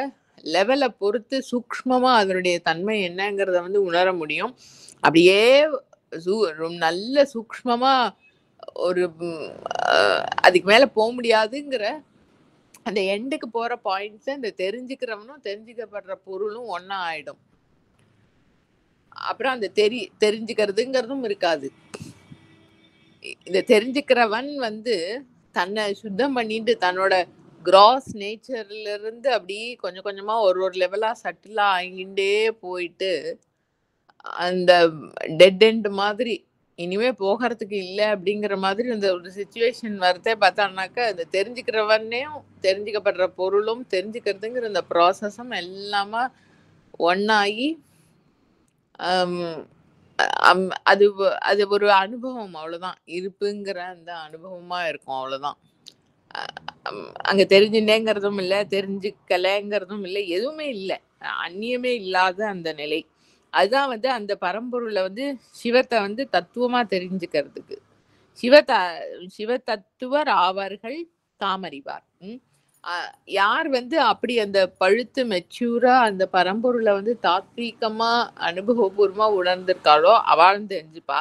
லெவலை பொறுத்து சூக்ஷ்மமா அதனுடைய தன்மை என்னங்கிறத வந்து உணர முடியும். அப்படியே நல்ல சூக்ஷ்மமா ஒரு அதுக்கு மேல போக முடியாதுங்கிற அந்த எண்டுக்கு போற பாயிண்ட்ஸ் இந்த தெரிஞ்சுக்கிறவனும் தெரிஞ்சுக்கப்படுற பொருளும் ஒன்னா ஆயிடும். அப்புறம் அந்த தெரிஞ்சுக்கிறதுங்கிறதும் இருக்காது. இந்த தெரிஞ்சுக்கிறவன் வந்து தன்னை சுத்தம் பண்ணிட்டு தன்னோட கிராஸ் நேச்சர்ல இருந்து அப்படியே கொஞ்சம் கொஞ்சமா ஒரு லெவலா சட்டிலா ஆகிண்டே போயிட்டு அந்த டெட் எண்ட் மாதிரி இனிமே போகிறதுக்கு இல்லை அப்படிங்கிற மாதிரி அந்த ஒரு சுச்சுவேஷன் வரதே பார்த்தான்னாக்கா அந்த தெரிஞ்சுக்கிறவனையும் தெரிஞ்சுக்கப்படுற பொருளும் தெரிஞ்சுக்கிறதுங்கிற இந்த ப்ராசஸும் எல்லாமே ஒன்னாகி அது அது ஒரு அனுபவம், அவ்வளவுதான். இருப்புங்கிற அந்த அனுபவமா இருக்கும், அவ்வளவுதான். அங்க தெரிஞ்சுட்டேங்கிறதும் இல்லை, தெரிஞ்சுக்கலைங்கிறதும் இல்லை, எதுவுமே இல்லை, அந்நியமே இல்லாத அந்த நிலை. அதுதான் வந்து அந்த பரம்பொருளை வந்து சிவத்தை வந்து தத்துவமா தெரிஞ்சுக்கிறதுக்கு. சிவ தத்துவர் ஆவார்கள் தாமறிவார். யார் வந்து அப்படி அந்த பழுத்து மெச்சூரா அந்த பரம்பொருளை வந்து தாத்வீகமா அனுபவபூர்வமா உணர்ந்திருக்காளோ அவளும் தெரிஞ்சுப்பா.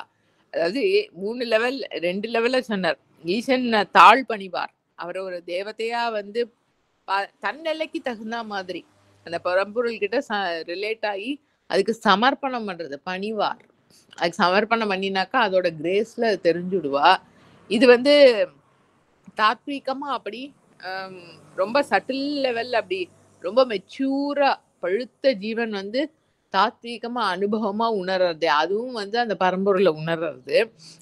அதாவது 3 லெவல் 2 லெவல்ல சொன்னார். ஈசன் தாழ் பணிவார், அவரை ஒரு தேவதையா வந்து தன்னெல்லைக்கு தகுந்த மாதிரி அந்த பரம்பொருள் கிட்ட ரிலேட் ஆகி அதுக்கு சமர்ப்பணம் பண்றது, பணிவார். அதுக்கு சமர்ப்பணம் பண்ணினாக்கா அதோட கிரேஸ்ல தெரிஞ்சுடுவா. இது வந்து தாத்வீகமா அப்படி ரொம்ப சட்டில் லெவல் அப்படி ரொம்ப மெச்சூரா பழுத்த ஜீவன் வந்து தாத்வீகமா அனுபவமா உணர்றது, அதுவும் வந்து அந்த பரம்பொருளை உணர்றது.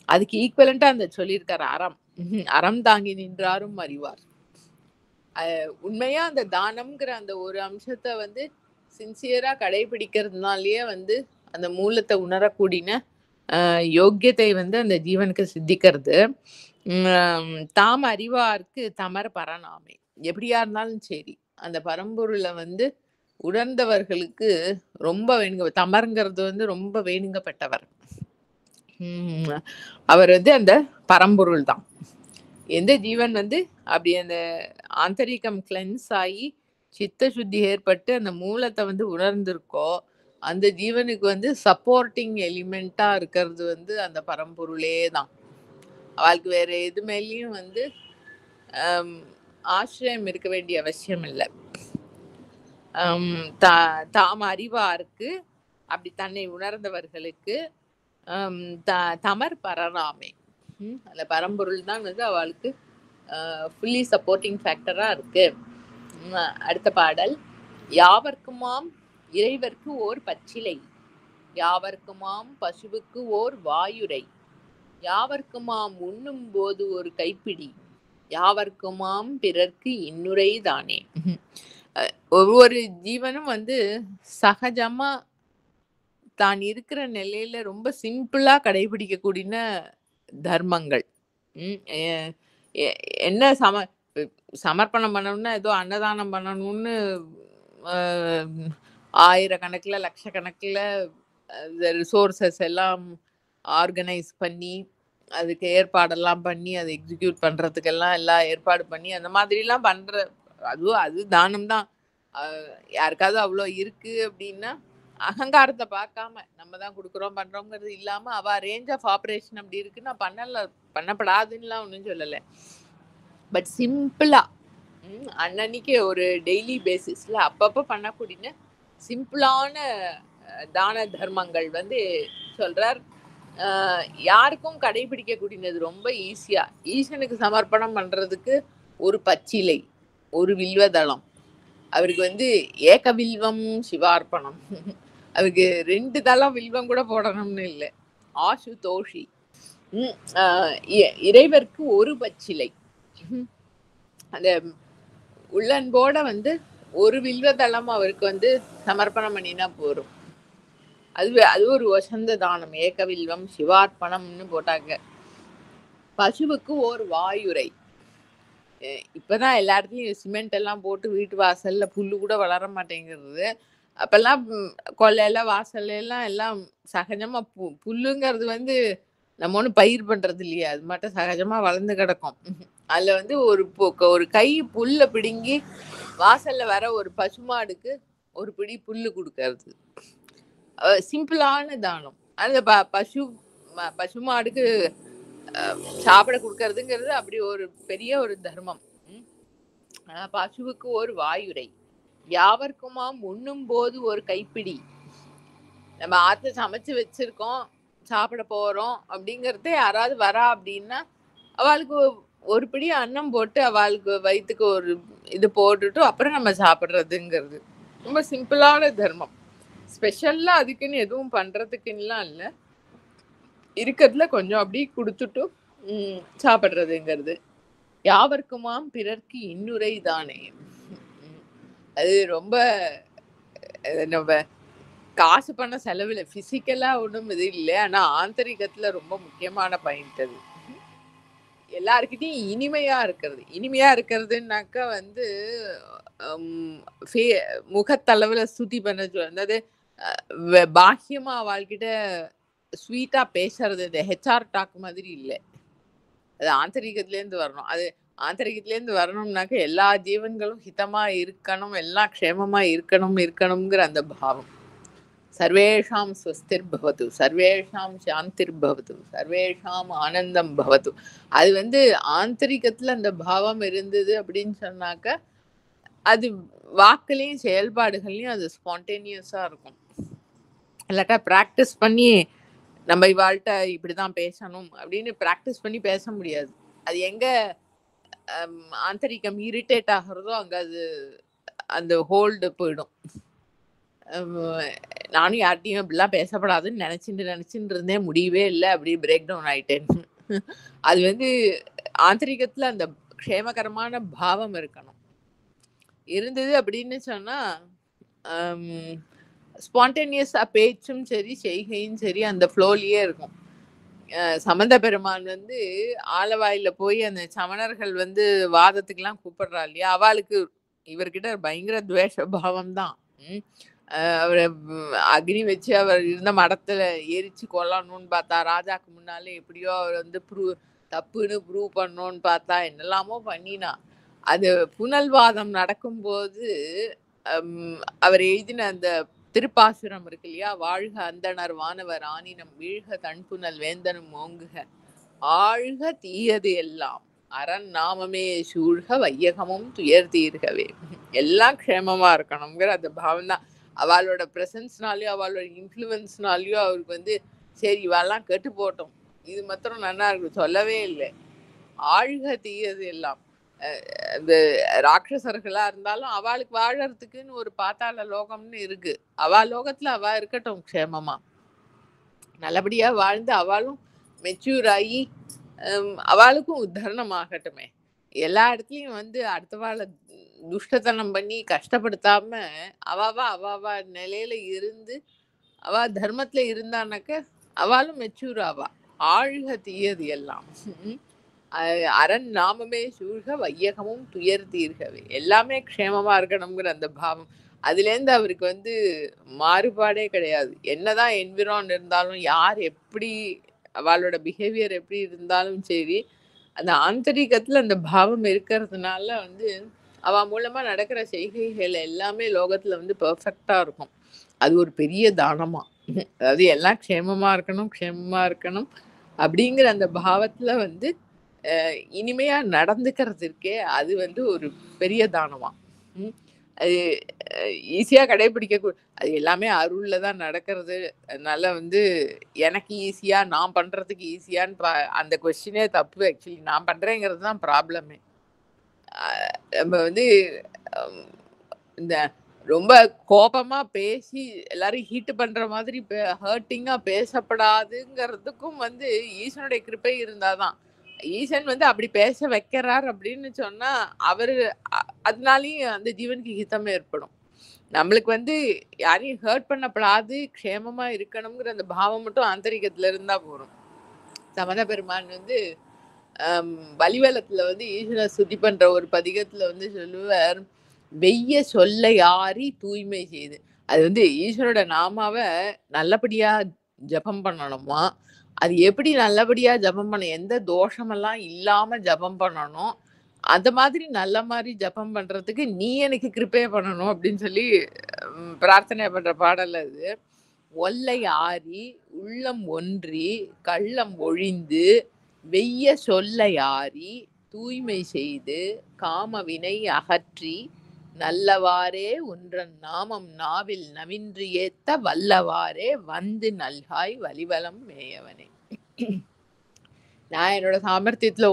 அதுக்கு ஈக்குவலண்டா அந்த சொல்லியிருக்காரு அறம். அறம் தாங்கி நின்றாரும் அறிவார். உண்மையா அந்த தானம்ங்கிற அந்த ஒரு அம்சத்தை வந்து சின்சியரா கடைபிடிக்கிறதுனாலயே வந்து அந்த மூலத்தை உணரக்கூடிய யோக்கியத்தை வந்து அந்த ஜீவனுக்கு சித்திக்கிறது. தாம் அறிவார்க்கு தமர் பரநாமே. எப்படியா இருந்தாலும் சரி அந்த பரம்பொருளை வந்து உணர்ந்தவர்களுக்கு ரொம்ப வேணுங்க. தமருங்கிறது வந்து ரொம்ப வேணுங்கப்பட்டவர். அவர் வந்து அந்த பரம்பொருள் தான். எந்த ஜீவன் வந்து அப்படி அந்த ஆந்தரிகம் கிளென்ஸ் ஆகி சித்த சுத்தி ஏற்பட்டு அந்த மூலத்தை வந்து உணர்ந்திருக்கோ அந்த ஜீவனுக்கு வந்து சப்போர்ட்டிங் எலிமெண்டா இருக்கிறது வந்து அந்த பரம்பொருளே தான். அவளுக்கு வேற எது மேலேயும் வந்து ஆசிரியம் இருக்க வேண்டிய அவசியம் இல்லை. தாம் அறிவாருக்கு அப்படி தன்னை உணர்ந்தவர்களுக்கு தமர் பரராமே. அந்த பரம்பொருள் தான் வந்து அவளுக்கு ஃபுல்லி சப்போர்ட்டிங் ஃபேக்டரா இருக்கு. அடுத்த பாடல். யாவர்க்குமாம் இறைவர்க்கு ஓர் பச்சிலை, யாவர்க்குமாம் பசுவுக்கு ஓர் வாயுரை, யாவர்க்குமாம் உண்ணும் போது ஒரு கைப்பிடி, யாவர்க்குமாம் பிறர்க்கு இன்னுரை தானே. ஒவ்வொரு ஜீவனும் வந்து சகஜமா தான் இருக்கிற நிலையில ரொம்ப சிம்பிளா கடைபிடிக்கக்கூடிய தர்மங்கள். என்ன சமர்ப்பணம் பண்ணணும்னா ஏதோ அன்னதானம் பண்ணணும்னு ஆயிரக்கணக்கில் லட்சக்கணக்கில் ரிசோர்சஸ் எல்லாம் ஆர்கனைஸ் பண்ணி அதுக்கு ஏற்பாடெல்லாம் பண்ணி அதை எக்ஸிக்யூட் பண்ணுறதுக்கெல்லாம் எல்லாம் ஏற்பாடு பண்ணி அந்த மாதிரிலாம் பண்ணுற அது தானம் தான். யாருக்காவது அவ்வளோ இருக்குது அப்படின்னா அகங்காரத்தை பார்க்காம நம்ம தான் கொடுக்குறோம் பண்ணுறோங்கிறது இல்லாமல் அவள் ரேஞ்ச் ஆஃப் ஆப்ரேஷன் அப்படி இருக்குன்னு நான் பண்ணப்படாதுன்னுலாம் ஒன்றும் சொல்லலை. பட் சிம்பிளாக அன்னன்னைக்கு ஒரு டெய்லி பேசிஸில் அப்பப்போ பண்ணக்கூடிய சிம்பிளான தான தர்மங்கள் வந்து சொல்கிறார். யாருக்கும் கடைபிடிக்கக்கூடியது ரொம்ப ஈஸியாக. ஈசனுக்கு சமர்ப்பணம் பண்ணுறதுக்கு ஒரு பச்சிலை, ஒரு வில்வதளம். அவருக்கு வந்து ஏக வில்வம் சிவார்ப்பணம். அவருக்கு 2 தளம் வில்வம் கூட போடணும்னு இல்லை. ஆசு தோஷி. இறைவருக்கு ஒரு பச்சிலை, அந்த உள்ளன்போட வந்து ஒரு வில்வதளம் அவருக்கு வந்து சமர்ப்பணம் பண்ணினா போறோம். அது ஒரு வசந்த தானம். ஏக வில்வம் சிவார்ப்பணம்னு போட்டாங்க. பசுவுக்கு ஒரு வாயுரை. இப்பதான் எல்லா இடத்துலயும் சிமெண்ட் எல்லாம் போட்டு வீட்டு வாசல்ல புல்லு கூட வளர மாட்டேங்கிறது. அப்பெல்லாம் கொல்லையில வாசல்ல எல்லாம் சகஜமா புல்லுங்கிறது வந்து நம்ம ஒன்றும் பயிர் பண்றது இல்லையா, அது மட்டும் சகஜமா வளர்ந்து கிடக்கும். அதுல வந்து ஒரு கை புல்ல பிடுங்கி வாசல்ல வர ஒரு பசுமாடுக்கு ஒரு பிடி புல்லு கொடுக்கறது சிம்பிளான தானம். அந்த பசுமாடுக்கு சாப்பிட கொடுக்கறதுங்கிறது அப்படி ஒரு பெரிய ஒரு தர்மம். பசுவுக்கு ஒரு வாயுரை, யாவர்க்குமாம் உண்ணும் போது ஒரு கைப்பிடி. நம்ம ஆத்துல சமைச்சு வச்சிருக்கோம், சாப்பிட போறோம் அப்படிங்கறது யாராவது வரா அப்படின்னா அவளுக்கு ஒரு பிடி அன்னம் போட்டு அவளுக்கு வயிற்றுக்கு ஒரு இது போட்டுட்டு அப்புறம் நம்ம சாப்பிட்றதுங்கிறது ரொம்ப சிம்பிளான தர்மம். ஸ்பெஷல்லா அதுக்குன்னு எதுவும் பண்றதுக்குன்னுலாம் இல்லை, இருக்கிறதுல கொஞ்சம் அப்படி கொடுத்துட்டு சாப்பிட்றதுங்கிறது. யாவர்க்குமாம் பிறர்க்கு இன்னுரை தானே. அது ரொம்ப நம்ம காசு பண்ண செலவுல பிசிக்கலா ஒன்றும் இது இல்லை, ஆனா ஆந்தரிகத்துல ரொம்ப முக்கியமான பாயிண்ட் அது. எல்லாருக்கிட்டையும் இனிமையா இருக்கிறது. இனிமையா இருக்கிறதுனாக்கா வந்து முகத்தளவுல ஸ்துதி பண்ண அதாவது பாக்கியமா அவள்கிட்ட ஸ்வீட்டா பேசுறது இந்த ஹெச்ஆர் டாக் மாதிரி இல்லை, அது ஆந்தரிகத்திலேருந்து வரணும். அது ஆந்தரிகத்திலேருந்து வரணும்னாக்க எல்லா ஜீவன்களும் ஹிதமா இருக்கணும், எல்லாம் க்ஷேமமா இருக்கணுங்கிற அந்த பாவம். சர்வேஷாம் ஸ்வஸ்திர் பவது, சர்வேஷாம் சாந்திர் பவது, சர்வேஷாம் ஆனந்தம் பவது. அது வந்து ஆந்தரிகத்துல அந்த பாவம் இருந்தது அப்படின்னு சொன்னாக்க அது வாக்குலையும் செயல்பாடுகள்லையும் அது ஸ்பான்டேனியஸா இருக்கும். இல்லாட்டா ப்ராக்டிஸ் பண்ணி நம்ம இவாள்கிட்ட இப்படிதான் பேசணும் அப்படின்னு ப்ராக்டிஸ் பண்ணி பேச முடியாது. அது எங்க ஆந்தரிகம் இரிட்டேட் ஆகிறதோ அங்க அது அந்த ஹோல்டு போயிடும். நானும் யார்கிட்டையும் இப்படிலாம் பேசப்படாதுன்னு நினைச்சுட்டு இருந்தேன், முடியவே இல்லை, அப்படி பிரேக் டவுன் ஆயிட்டேன். அது வந்து ஆந்தரிகத்துல அந்த க்ஷேமகரமான பாவம் இருக்கணும். இருந்தது அப்படின்னு சொன்னா ஸ்பான்டேனியஸா பேச்சும் சரி செய்கையும் சரி அந்த ஃப்ளோலியே இருக்கும். சம்பந்த பெருமான் வந்து ஆலவாயில போய் அந்த சமணர்கள் வந்து வாதத்துக்கெல்லாம் கூப்பிடுறா இல்லையா, அவளுக்கு இவர்கிட்ட பயங்கர துவேஷ பாவம் தான். அவரை அக்னி வச்சு அவர் இருந்த மடத்துல எரிச்சு கொல்லணும்னு பார்த்தா, ராஜாக்கு முன்னாலே எப்படியோ அவர் வந்து தப்புன்னு ப்ரூவ் பண்ணோன்னு பார்த்தா, என்னெல்லாமோ பண்ணினா. அது புனல்வாதம் நடக்கும்போது அவர் எழுதின அந்த திருப்பாசுரம் இருக்கு இல்லையா, வாழ்க அந்தனர் வானவர் ஆனினம் வீழ்க தன்புனல் வேந்தனும் ஓங்குக ஆழ்க தீயது எல்லாம் அரண் நாமமே சூழ்க வையகமும் துயர் தீர்கவே. எல்லாம் க்ஷேமமா இருக்கணுங்கிற அந்த பாவம் தான். அவளோட ப்ரெசன்ஸ்னாலயோ அவளோட இன்ஃப்ளூயன்ஸ்னாலயோ அவருக்கு வந்து சரி இவெல்லாம் கெட்டு போட்டோம், இது மாத்திரம் நல்லா இருக்கு சொல்லவே இல்லை. ஆழ்க தீயது எல்லாம், இந்த ராட்சசர்களா இருந்தாலும் அவளுக்கு வாழறதுக்குன்னு ஒரு பாத்தாள லோகம்னு இருக்கு, அவ லோகத்துல அவ இருக்கட்டும் க்ஷேமமா நல்லபடியா வாழ்ந்து அவளும் மெச்சூர் ஆகி அவளுக்கும் உத்தரணம் ஆகட்டுமே. எல்லா இடத்துலயும் வந்து அடுத்தவாளை துஷ்டத்தனம் பண்ணி கஷ்டப்படுத்தாம அவாவா நிலையில இருந்து அவ தர்மத்துல இருந்தானாக்க அவளும் மெச்சூர் ஆவா. ஆழ்க தீயது எல்லாம் அரண் நாமமே சூழ்க வையகமும் துயர் தீர்கவே. எல்லாமே க்ஷேமமா இருக்கணுங்கிற அந்த பாவம் அதுலேருந்து அவருக்கு வந்து மாறுபாடே கிடையாது. என்னதான் என்விரான் இருந்தாலும், யார் எப்படி அவளோட பிஹேவியர் எப்படி இருந்தாலும் சரி, அந்த ஆந்தரிகத்துல அந்த பாவம் இருக்கிறதுனால வந்து அவ மூலமா நடக்கிற செய்கைகள் எல்லாமே லோகத்துல வந்து பெர்ஃபெக்டா இருக்கும். அது ஒரு பெரிய தானமா. அதாவது எல்லாம் க்ஷேமமா இருக்கணும் அப்படிங்கிற அந்த பாவத்துல வந்து இனிமையா நடந்துக்கிறதுக்கே அது வந்து ஒரு பெரிய தானமா. அது ஈஸியா கடைபிடிக்க, அது எல்லாமே அருள்ல தான் நடக்கிறது. அதனால வந்து எனக்கு ஈஸியா நான் பண்றதுக்கு ஈஸியான்னு அந்த கொஸ்டினே தப்பு. ஆக்சுவலி நான் பண்றேங்கிறது தான் ப்ராப்ளமே. நம்ம வந்து இந்த ரொம்ப கோபமா பேசி எல்லாரும் ஹீட் பண்ற மாதிரி ஹர்ட்டிங்கா பேசப்படாதுங்கிறதுக்கும் வந்து ஈசனுடைய கிருப்பை இருந்தாதான். ஈசன் வந்து அப்படி பேச வைக்கிறார் அப்படின்னு சொன்னா அவரு அதனாலயும் அந்த ஜீவனுக்கு ஹிதம் ஏற்படும். நம்மளுக்கு வந்து யாரையும் ஹர்ட் பண்ணப்படாது, க்ஷேமமா இருக்கணுங்கிற அந்த பாவம் மட்டும் ஆந்தரிகத்துல இருந்தா போறோம். சமண பெருமான் வந்து பலிவலத்துல வந்து ஈஸ்வர சுத்தி பண்ற ஒரு பதிகத்துல வந்து சொல்லுவார், வெய்ய சொல்ல யாரி தூய்மை செய்து. அது வந்து ஈஸ்வரோட நாமாவை நல்லபடியா ஜபம் பண்ணணுமா, அது எப்படி நல்லபடியா ஜபம் பண்ண, எந்த தோஷமெல்லாம் இல்லாம ஜபம் பண்ணணும், அந்த மாதிரி நல்ல மாதிரி ஜபம் பண்றதுக்கு நீ எனக்கு கிருப்பை பண்ணணும் அப்படின்னு சொல்லி பிரார்த்தனை பண்ற பாடல் அது. ஒல்லை ஆறி உள்ளம் ஒன்றி கள்ளம் ஒழிந்து வெய்ய சொல்ல யாரி தூய்மை செய்து காம வினை அகற்றி நல்லவாறே உன்றன் நாமம் நாவில் நவின்று ஏத்த வல்லவாறே வந்து நல்காய் வலிவலம் மேயவனே. நான் என்னோட சாமர்த்தியத்துல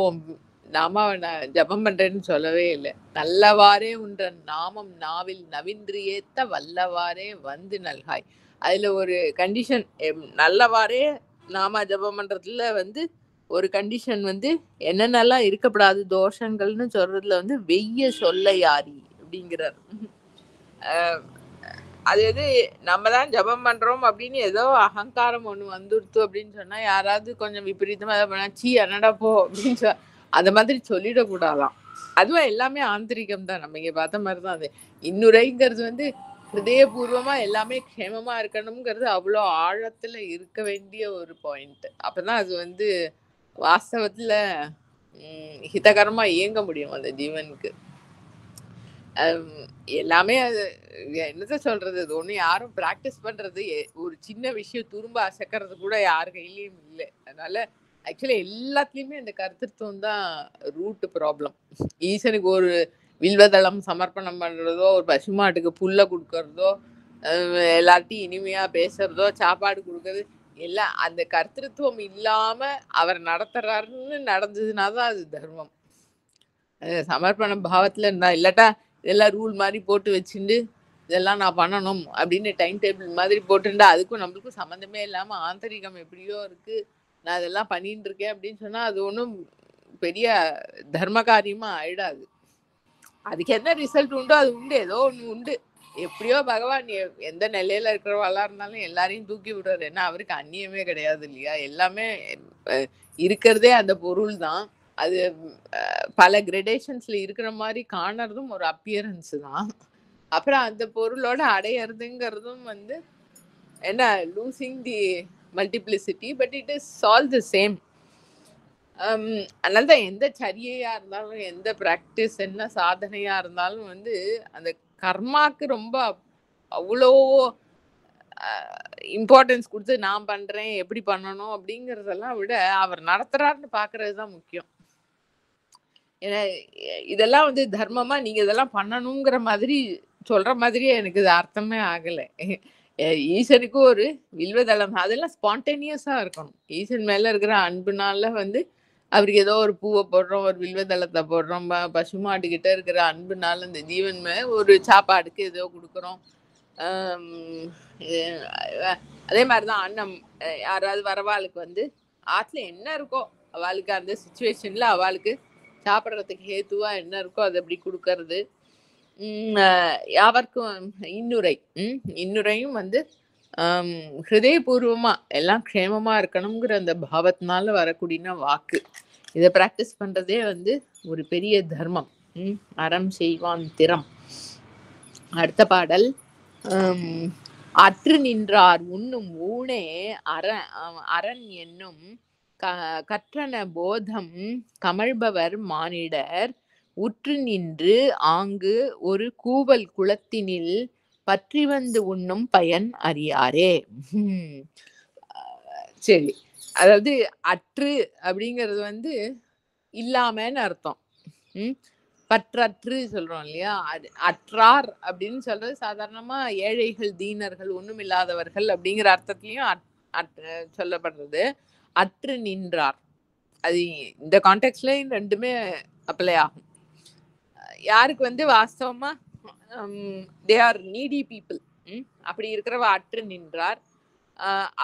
நாமாவை நான் ஜபம் பண்றேன்னு சொல்லவே இல்லை. நல்லவாறே உன்றன் நாமம் நாவில் நவின்று ஏத்த வல்லவாறே வந்து நல்காய். அதுல ஒரு கண்டிஷன், நல்லவாறே நாம ஜபம் பண்றதுல வந்து ஒரு கண்டிஷன் வந்து என்னென்னலாம் இருக்கப்படாது தோஷங்கள்னு சொல்றதுல வந்து வெய்ய சொல்ல யாரி அப்படிங்கிறார். அது எது நம்ம தான் ஜபம் பண்றோம் அப்படின்னு ஏதோ அகங்காரம் ஒண்ணு வந்துடுத்து அப்படின்னு சொன்னா யாராவது கொஞ்சம் விபரீதமா எதாவது பண்ணா சீ என்னடா போ அப்படின்னு அந்த மாதிரி சொல்லிடக்கூடாதாம். அதுவும் எல்லாமே ஆந்தரிகம் தான். நம்ம இங்க பார்த்த மாதிரிதான். அது இன்னுரைங்கிறது வந்து ஹிருதயபூர்வமா எல்லாமே க்ஷேமமா இருக்கணுங்கிறது அவ்வளோ ஆழத்துல இருக்க வேண்டிய ஒரு பாயிண்ட். அப்பதான் அது வந்து வாஸ்தவத்துல ஹிதகரமா இயங்க முடியும் அந்த ஜீவனுக்கு. எல்லாமே அது என்னத்த சொல்றது, அது ஒண்ணு யாரும் பிராக்டிஸ் பண்றது ஒரு சின்ன விஷயம் துரும்ப அசைக்கிறது கூட யார் கையிலயும் இல்லை. அதனால ஆக்சுவலி எல்லாத்துலயுமே இந்த கருத்துருவம் தான் ரூட் ப்ராப்ளம். ஈசனுக்கு ஒரு வில்வதளம் சமர்ப்பணம் பண்றதோ, ஒரு பசுமாட்டுக்கு புல்ல கொடுக்கறதோ, எல்லாத்தையும் இனிமையா பேசுறதோ, சாப்பாடு கொடுக்கறது எல்லாம் அந்த கர்த்தத்துவம் இல்லாம அவர் நடத்துறாருன்னு நடந்ததுன்னா தான் அது தர்மம். சமர்ப்பண பாவத்துல இருந்தா, இல்லாட்டா இதெல்லாம் ரூல் மாதிரி போட்டு வச்சுட்டு இதெல்லாம் நான் பண்ணணும் அப்படின்னு டைம் டேபிள் மாதிரி போட்டுருந்தா அதுக்கும் நம்மளுக்கும் சம்மந்தமே இல்லாம ஆந்தரிகம் எப்படியோ இருக்கு, நான் இதெல்லாம் பண்ணிட்டு இருக்கேன் அப்படின்னு சொன்னா அது ஒன்றும் பெரிய தர்ம காரியமா ஆயிடாது. அதுக்கு என்ன ரிசல்ட் உண்டோ அது உண்டு, ஏதோ ஒண்ணு உண்டு. எப்படியோ பகவான் எந்த நிலையில இருக்கிறவாளா இருந்தாலும் எல்லாரையும் தூக்கி விடுறாரு. ஏன்னா அவருக்கு அந்நியமே கிடையாது இல்லையா. எல்லாமே இருக்கிறதே அந்த பொருள் தான். அது பல கிரடேஷன்ஸ்ல இருக்கிற மாதிரி காணறதும் ஒரு அப்பியரன்ஸ் தான். அப்புறம் அந்த பொருளோட அடையறதுங்கிறதும் வந்து என்ன losing the multiplicity, but it is all the same. அதனாலதான் எந்த சரியையா இருந்தாலும் எந்த பிராக்டிஸ் என்ன சாதனையா இருந்தாலும் வந்து அந்த கர்மாக்கு ரொம்ப அவ்வளோ இம்பார்ட்டன்ஸ் கொடுத்து நான் பண்றேன் எப்படி பண்ணணும் அப்படிங்கறதெல்லாம் விட அவர் நடத்துறாருன்னு பாக்குறதுதான் முக்கியம். ஏன்னா இதெல்லாம் வந்து தர்மமா நீங்க இதெல்லாம் பண்ணணுங்கிற மாதிரி சொல்ற மாதிரியே எனக்கு இது அர்த்தமே ஆகலை. ஈசனுக்கு ஒரு வில்வதளம் அதெல்லாம் ஸ்பான்டேனியஸா இருக்கணும். ஈசன் மேல இருக்கிற அன்புனால வந்து அவருக்கு ஏதோ ஒரு பூவை போடுறோம், ஒரு வில்வதளத்தை போடுறோம், பசுமாட்டுக்கிட்ட இருக்கிற அன்புனால இந்த ஜீவன் மேல ஒரு சாப்பாடுக்கு ஏதோ கொடுக்குறோம். அதே மாதிரிதான் அன்னம் யாராவது வரவாளுக்கு வந்து ஆத்துல என்ன இருக்கோ அவளுக்கு அந்த சுச்சுவேஷன்ல அவளுக்கு சாப்பிட்றதுக்கு ஹேத்துவா என்ன இருக்கோ அதை அப்படி கொடுக்கறது. யாவருக்கும் இன்னுரையும் வந்து ஹிருதயபூர்வமா எல்லாம் க்ஷேமமா இருக்கணுங்கிற அந்த பாவத்தினால வரக்கூடிய வாக்கு. இதை பிராக்டிஸ் பண்றதே வந்து ஒரு பெரிய தர்மம். அறம் செய்வான் திறம். அடுத்த பாடல், அற்று நின்றார் உண்ணும் ஊனே அரண் என்னும் கற்றன போதம் கமழ்பவர் மானிடர் உற்று நின்று ஆங்கு ஒரு கூவல் குளத்தினில் பற்றி வந்து உண்ணும் பயன் அறியாரே. சரி, அதாவது அற்று அப்படிங்கிறது வந்து இல்லாமன்னு அர்த்தம். பற்றற்று சொல்றோம் இல்லையா. அற்றார் அப்படின்னு சொல்றது சாதாரணமா ஏழைகள் தீனர்கள் ஒண்ணும் இல்லாதவர்கள் அப்படிங்கிற அர்த்தத்திலையும் சொல்லப்படுறது. அற்று நின்றார் அது இந்த கான்டெக்ட்லயும் ரெண்டுமே அப்ளை ஆகும். யாருக்கு வந்து வாஸ்தவமா தே ஆர் நீடி பீப்புள், அப்படி இருக்கிறவ அற்று நின்றார்.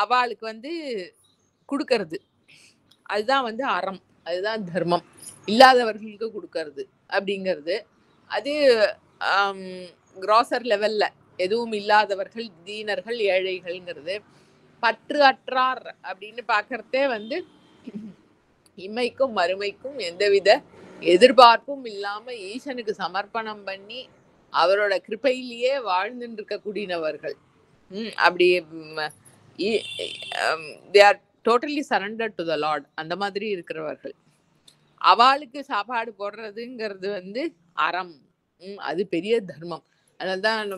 அவளுக்கு வந்து கொடுக்கறது அதுதான் வந்து அறம், அதுதான் தர்மம். இல்லாதவர்களுக்கு கொடுக்கறது அப்படிங்கிறது அது கிராசர் லெவல்ல எதுவும் இல்லாதவர்கள் தீனர்கள் ஏழைகள்ங்கிறது. பற்று அற்றார் அப்படின்னு பாக்குறதே வந்து இம்மைக்கும் மறுமைக்கும் எந்தவித எதிர்பார்ப்பும் இல்லாம ஈசனுக்கு சமர்ப்பணம் பண்ணி அவரோட கிருபையிலேயே வாழ்ந்துட்டு இருக்கக்கூடியவர்கள். அப்படி they are totally surrendered to the Lord. அந்த மாதிரி இருக்கிறவர்கள் அவளுக்கு சாப்பாடு போடுறதுங்கிறது வந்து அறம், அது பெரிய தர்மம். அதனால்தான்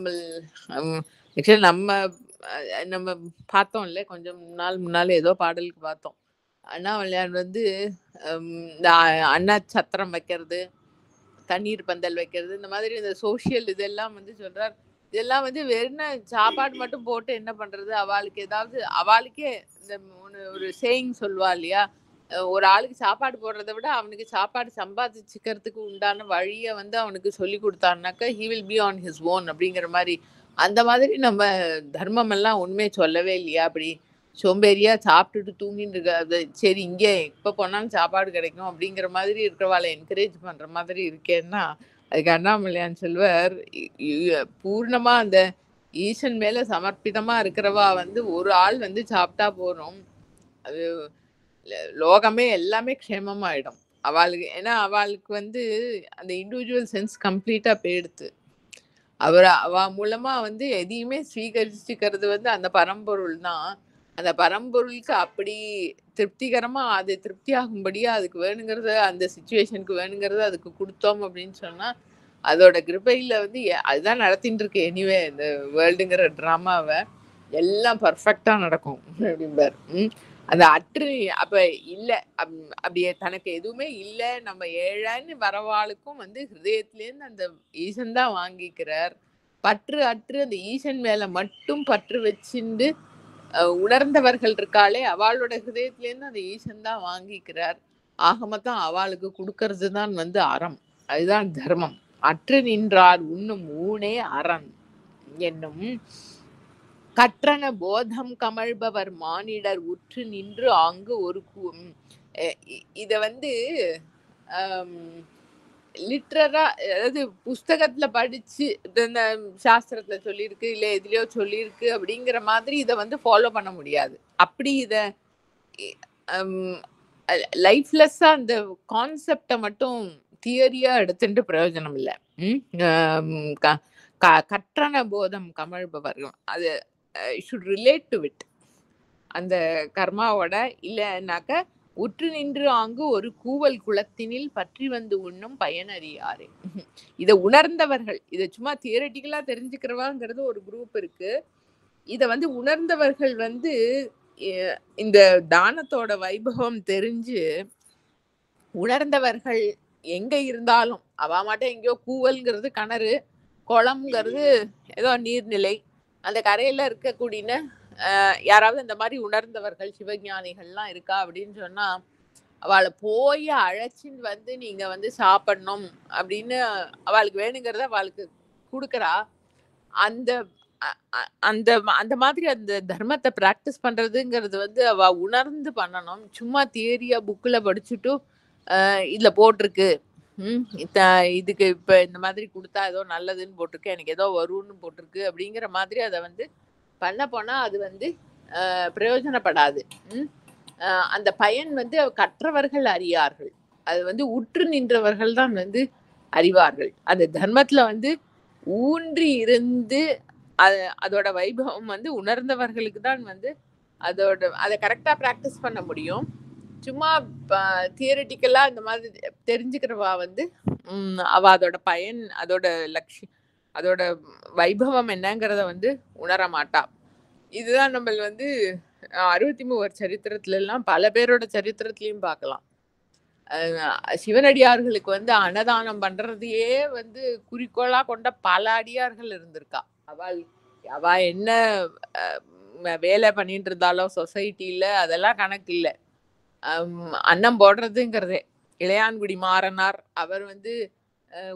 நம்ம பார்த்தோம் இல்லை, கொஞ்சம் நாள் முன்னால ஏதோ பாடலுக்கு பார்த்தோம். அண்ணாமலையார் வந்து இந்த அண்ணா சத்திரம் வைக்கிறது, தண்ணீர் பந்தல் வைக்கிறது, இந்த மாதிரி இந்த சோஷியல் இதெல்லாம் வந்து சொல்றார். இதெல்லாம் வந்து வெறும் சாப்பாடு மட்டும் போட்டு என்ன பண்றது? அவாளுக்கு ஏதாவது அவாளுக்கே இந்த ஒரு சேயிங் சொல்லுவா இல்லையா? ஒரு ஆளுக்கு சாப்பாடு போடுறத விட அவனுக்கு சாப்பாடு சம்பாதிச்சுக்கிறதுக்கு உண்டான வழிய வந்து அவனுக்கு சொல்லிக் குடுத்தான்னாக்கா, he will be on his own அப்படிங்கிற மாரி. அந்த மாதிரி நம்ம தர்மம் எல்லாம் ஒண்ணுமே சொல்லவே இல்லையா? அப்படி சோம்பேறியா சாப்பிட்டுட்டு தூங்கிட்டு இருக்க அது சரி இங்கே எப்ப போனாலும் சாப்பாடு கிடைக்கும் அப்படிங்கிற மாதிரி இருக்கிறவாளை என்கரேஜ் பண்ற மாதிரி இருக்கேன்னா, அதுக்கு அண்ணாமலையான் சொல்வார், பூர்ணமா அந்த ஈசன் மேல சமர்ப்பிதமா இருக்கிறவா வந்து ஒரு ஆள் வந்து சாப்பிட்டா போறோம். அது லோகமே எல்லாமே க்ஷேமமாயிடும். அவாளுக்கு ஏன்னா அவாளுக்கு வந்து அந்த இண்டிவிஜுவல் சென்ஸ் கம்ப்ளீட்டா போயிடுத்து. அவ மூலமா வந்து எதையுமே ஸ்வீகரிச்சுக்கிறது வந்து அந்த பரம்பொருள் தான். அந்த பரம்பொருளுக்கு அப்படி திருப்திகரமா அது திருப்தியாகும்படியா அதுக்கு வேணுங்கிறத அந்த சிச்சுவேஷனுக்கு வேணுங்கிறத அதுக்கு கொடுத்தோம் அப்படின்னு சொன்னா அதோட கிருபையில வந்து அதுதான் நடத்திட்டு இருக்கு எனிவே இந்த வேர்ல்டுங்கிற டிராமாவை எல்லாம் பர்ஃபெக்டா நடக்கும் அப்படிம்பார். அந்த அற்று அப்ப இல்ல அப்படியே தனக்கு எதுவுமே இல்ல நம்ம ஏழைன்னு வரவாளுக்கும் வந்து ஹிருதயத்திலேருந்து அந்த ஈசன் தான் வாங்கிக்கிறார். பற்று அற்று அந்த ஈசன் மேல மட்டும் பற்று வச்சுண்டு உணர்ந்தவர்கள் இருக்காளே அவளோட ஹிருதயத்திலேருந்து அந்த ஈசன் தான் வாங்கிக்கிறார். ஆக மொத்தம் அவளுக்கு கொடுக்கறது தான் வந்து அறம். அதுதான் தர்மம். அற்று நின்றார் உண்ணும் ஊனே அறம் என்னும் கற்றன போதம் கமழ்பவர் மானிடர் உற்று நின்று ஆங்கு ஒரு இத வந்து லிட்ரரா அதாவது புஸ்தகத்துல படிச்சு இந்த சாஸ்திரத்துல சொல்லியிருக்கு இல்ல எதுலயோ சொல்லியிருக்கு அப்படிங்கிற மாதிரி இதை வந்து ஃபாலோ பண்ண முடியாது. அப்படி இத லைஃப்லெஸ்ஸா அந்த கான்செப்டை மட்டும் தியரியா எடுத்துட்டு பிரயோஜனம் இல்லை. கற்றன போதம் கமழ்பவர் அது ஷுட் ரிலேட் டு இட் அந்த கர்மாவோட. இல்லைன்னாக்க உற்று நின்று ஆங்கு ஒரு கூவல் குளத்தினில் பற்றி வந்து உண்ணும் பயனறியாரு. இதை உணர்ந்தவர்கள், இதை சும்மா தியரட்டிக்கலா தெரிஞ்சுக்கிறவாங்கிறது ஒரு குரூப் இருக்கு. இத வந்து உணர்ந்தவர்கள் வந்து இந்த தானத்தோட வைபவம் தெரிஞ்சு உணர்ந்தவர்கள் எங்க இருந்தாலும் அவ மாட்டேன் எங்கேயோ கூவல்ங்கிறது கிணறு, குளம்ங்கிறது ஏதோ நீர்நிலை, அந்த கரையில இருக்கக்கூடிய யாராவது இந்த மாதிரி உணர்ந்தவர்கள் சிவஞானிகள்லாம் இருக்கா அப்படின்னு சொன்னா அவளை போய் அழைச்சின்னு வந்து நீங்க வந்து சாப்பிடணும் அப்படின்னு அவளுக்கு வேணுங்கிறத அவளுக்கு கொடுக்குறா. அந்த அந்த அந்த மாதிரி அந்த தர்மத்தை பிராக்டிஸ் பண்றதுங்கிறது வந்து அவ உணர்ந்து பண்ணணும். சும்மா தியரியா புக்ல படிச்சுட்டு இதுல போட்டிருக்கு இதுக்கு இப்ப இந்த மாதிரி கொடுத்தா ஏதோ நல்லதுன்னு போட்டிருக்கு, எனக்கு ஏதோ வரும்னு போட்டிருக்கு அப்படிங்கிற மாதிரி அதை வந்து பண்ண போனா அது வந்து பிரயோஜனப்படாது. அந்த பயன் வந்து கற்றவர்கள் அறியார்கள், அது வந்து உற்று நின்றவர்கள் தான் வந்து அறிவார்கள். அந்த தர்மத்துல வந்து ஊன்றி இருந்து அதோட வைபவம் வந்து உணர்ந்தவர்களுக்கு தான் வந்து அதை கரெக்டா பிராக்டிஸ் பண்ண முடியும். சும்மா தியரட்டிக்கலா இந்த மாதிரி தெரிஞ்சுக்கிறவா வந்து அவ அதோட பயன் அதோட லட்சியம் அதோட வைபவம் என்னங்கிறத வந்து உணர மாட்டா. இதுதான் நம்ம வந்து 63 சரித்திரத்துல எல்லாம் பல பேரோட சரித்திரத்திலையும் பார்க்கலாம். சிவனடியார்களுக்கு வந்து அன்னதானம் பண்றதையே வந்து குறிக்கோளா கொண்ட பல அடியார்கள் இருந்திருக்கா. அவ என்ன வேலை பண்ணிட்டு இருந்தாலும் சொசைட்டில அதெல்லாம் கணக்கு இல்லை. அன்னம் போடுறதுங்கிறதே இளையான்குடி மாறனார் அவர் வந்து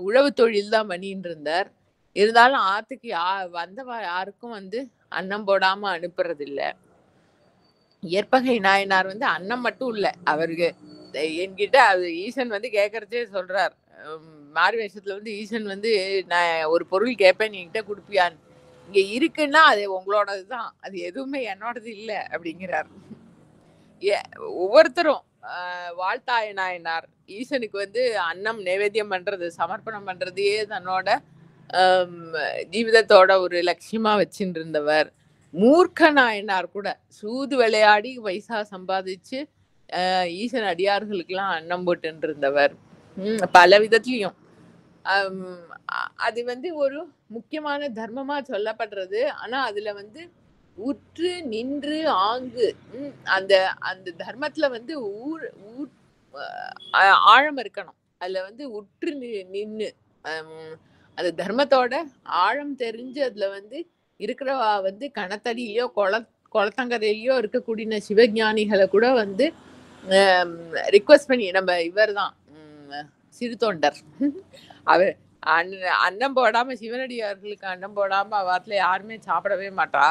உழவு தொழில் தான் பண்ணிட்டு இருந்தார். இருந்தாலும் ஆத்துக்கு வந்தவா யாருக்கும் வந்து அன்னம் போடாம அனுப்புறது இல்லை. ஏற்பகை நாயனார் வந்து அன்னம் மட்டும் இல்லை, அவருக்கு என்கிட்ட அது ஈசன் வந்து கேட்கறதே சொல்றார். மாறு வேஷத்துல வந்து ஈசன் வந்து நான் ஒரு பொருள் கேட்பேன் என்கிட்ட கொடுப்பியான்னு, இங்க இருக்குன்னா அது உங்களோடதுதான், அது எதுவுமே என்னோடது இல்லை அப்படிங்கிறார். ஒவ்வொருத்தரும் வாழ்த்தாய நாயனார் ஈசனுக்கு வந்து அன்னம் நைவேத்தியம் பண்றது சமர்ப்பணம் பண்றதையே தன்னோட ஜீவிதத்தோட ஒரு லட்சியமா வச்சுட்டு இருந்தவர். மூர்க்க நாயனார் கூட சூது விளையாடி பைசா சம்பாதிச்சு ஈசன் அடியார்களுக்கெல்லாம் அன்னம் போட்டு இருந்தவர். பல விதத்திலையும் அது வந்து ஒரு முக்கியமான தர்மமா சொல்லப்படுறது. ஆனா அதுல வந்து உற்று நின்று ஆங்கு அந்த அந்த தர்மத்துல வந்து ஊர் ஊர் ஆழம் இருக்கணும். அதுல வந்து உற்று நின்னு அந்த தர்மத்தோட ஆழம் தெரிஞ்சு அதுல வந்து இருக்கிறவா வந்து கணத்தடியிலயோ குளத்தங்கரையிலயோ இருக்கக்கூடிய சிவஞானிகளை கூட வந்து ரிக்வெஸ்ட் பண்ணி நம்ம இவர் தான் சிறு தொண்டர் அவர் அன்னம் போடாம சிவனடியார்களுக்கு அன்னம் போடாம வாரத்துல யாருமே சாப்பிடவே மாட்டா.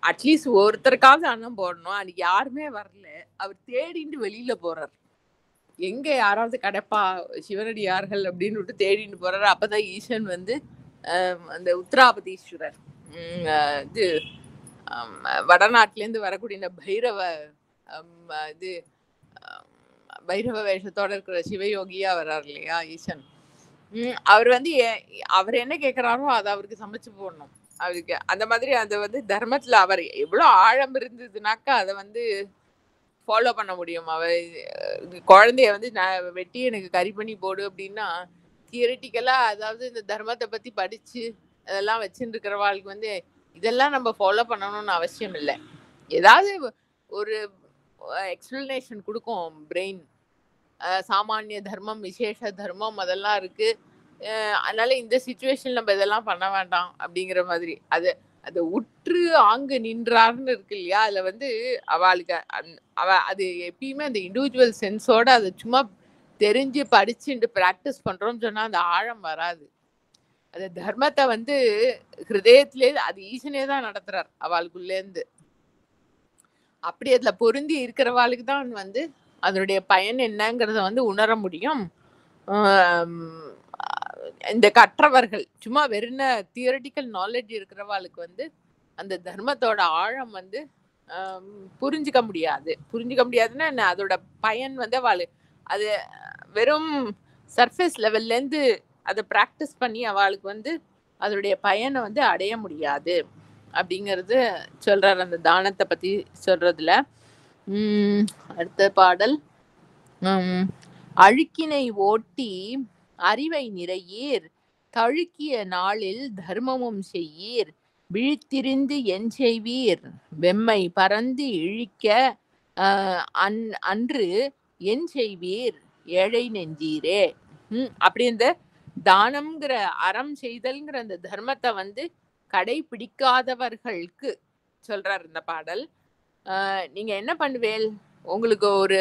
அட்லீஸ்ட் ஒருத்தருக்காவது அன்னம் போடணும். அன்னைக்கு யாருமே வரல. அவர் தேடிட்டு வெளியில போறார். எங்க யாராவது கிடைப்பா சிவனடியார்கள் அப்படின்னு விட்டு தேடிட்டு போறாரு. அப்பதான் ஈசன் வந்து அந்த உத்தராபதீஸ்வரர் இது வடநாட்டுல இருந்து வரக்கூடிய இந்த இது பைரவ வேஷத்தோட இருக்கிற சிவயோகியா வர்றாரு இல்லையா ஈசன். அவர் வந்து அவர் என்ன கேட்கிறாரோ அதை அவருக்கு சமைச்சு போடணும். அவருக்கு அந்த மாதிரி அது வந்து தர்மத்துல அவர் எவ்வளவு ஆழம் இருந்ததுனாக்கா அதை வந்து ஃபாலோ பண்ண முடியும். அவர் குழந்தைய வந்து நான் வெட்டி எனக்கு கறி பண்ணி போடு அப்படின்னா தியரிட்டிக்கலா அதாவது இந்த தர்மத்தை பத்தி படிச்சு அதெல்லாம் வச்சுட்டு இருக்கிறவாளுக்கு வந்து இதெல்லாம் நம்ம ஃபாலோ பண்ணணும்னு அவசியம் இல்லை. ஏதாவது ஒரு எக்ஸ்பிளனேஷன் கொடுக்கும் பிரெயின். சாமானிய தர்மம் விசேஷ தர்மம் அதெல்லாம் இருக்கு. அதனால இந்த சிச்சுவேஷன் நம்ம இதெல்லாம் பண்ண வேண்டாம் அப்படிங்கிற மாதிரி அது அதை உற்று ஆங்கு நின்றார்னு இருக்கு இல்லையா. அதுல வந்து அவளுக்கு அது எப்பயுமே அந்த இண்டிவிஜுவல் சென்ஸோட அதை சும்மா தெரிஞ்சு படிச்சுட்டு பிராக்டிஸ் பண்றோம்னு சொன்னா அந்த ஆழம் வராது. அந்த தர்மத்தை வந்து ஹிருதயத்திலே அது ஈசனே தான் நடத்துறார் அவளுக்குள்ளேருந்து. அப்படி அதுல பொருந்தி இருக்கிறவாளுக்கு தான் வந்து அதனுடைய பயன் என்னங்கிறத வந்து உணர முடியும். இந்த கற்றவர்கள் சும்மா வெறும் தியரட்டிக்கல் நாலேஜ் இருக்கிறவாளுக்கு வந்து அந்த தர்மத்தோட ஆழம் வந்து புரிஞ்சுக்க முடியாதுன்னா என்ன, அதோட பயன் வந்து அவள் அது வெறும் சர்ஃபேஸ் லெவல்ல இருந்து அதை பிராக்டிஸ் பண்ணி அவளுக்கு வந்து அதோடைய பயனை வந்து அடைய முடியாது அப்படிங்கிறது சொல்றார் அந்த தானத்தை பத்தி சொல்றதுல. அடுத்த பாடல் அழுக்கினை ஓட்டி அறிவை நிறையீர் தழுக்கிய நாளில் தர்மமும் செய்யீர் விழித்திருந்து என் செய்வீர் வெம்மை பறந்து இழிக்க அன்று என் செய்வீர் ஏழை நெஞ்சீரே. அப்படி இந்த தானம்ங்கிற அறம் செய்தல்ங்கிற அந்த தர்மத்தை வந்து கடைபிடிக்காதவர்களுக்கு சொல்றார் இந்த பாடல். நீங்க என்ன பண்ணுவேல், உங்களுக்கு ஒரு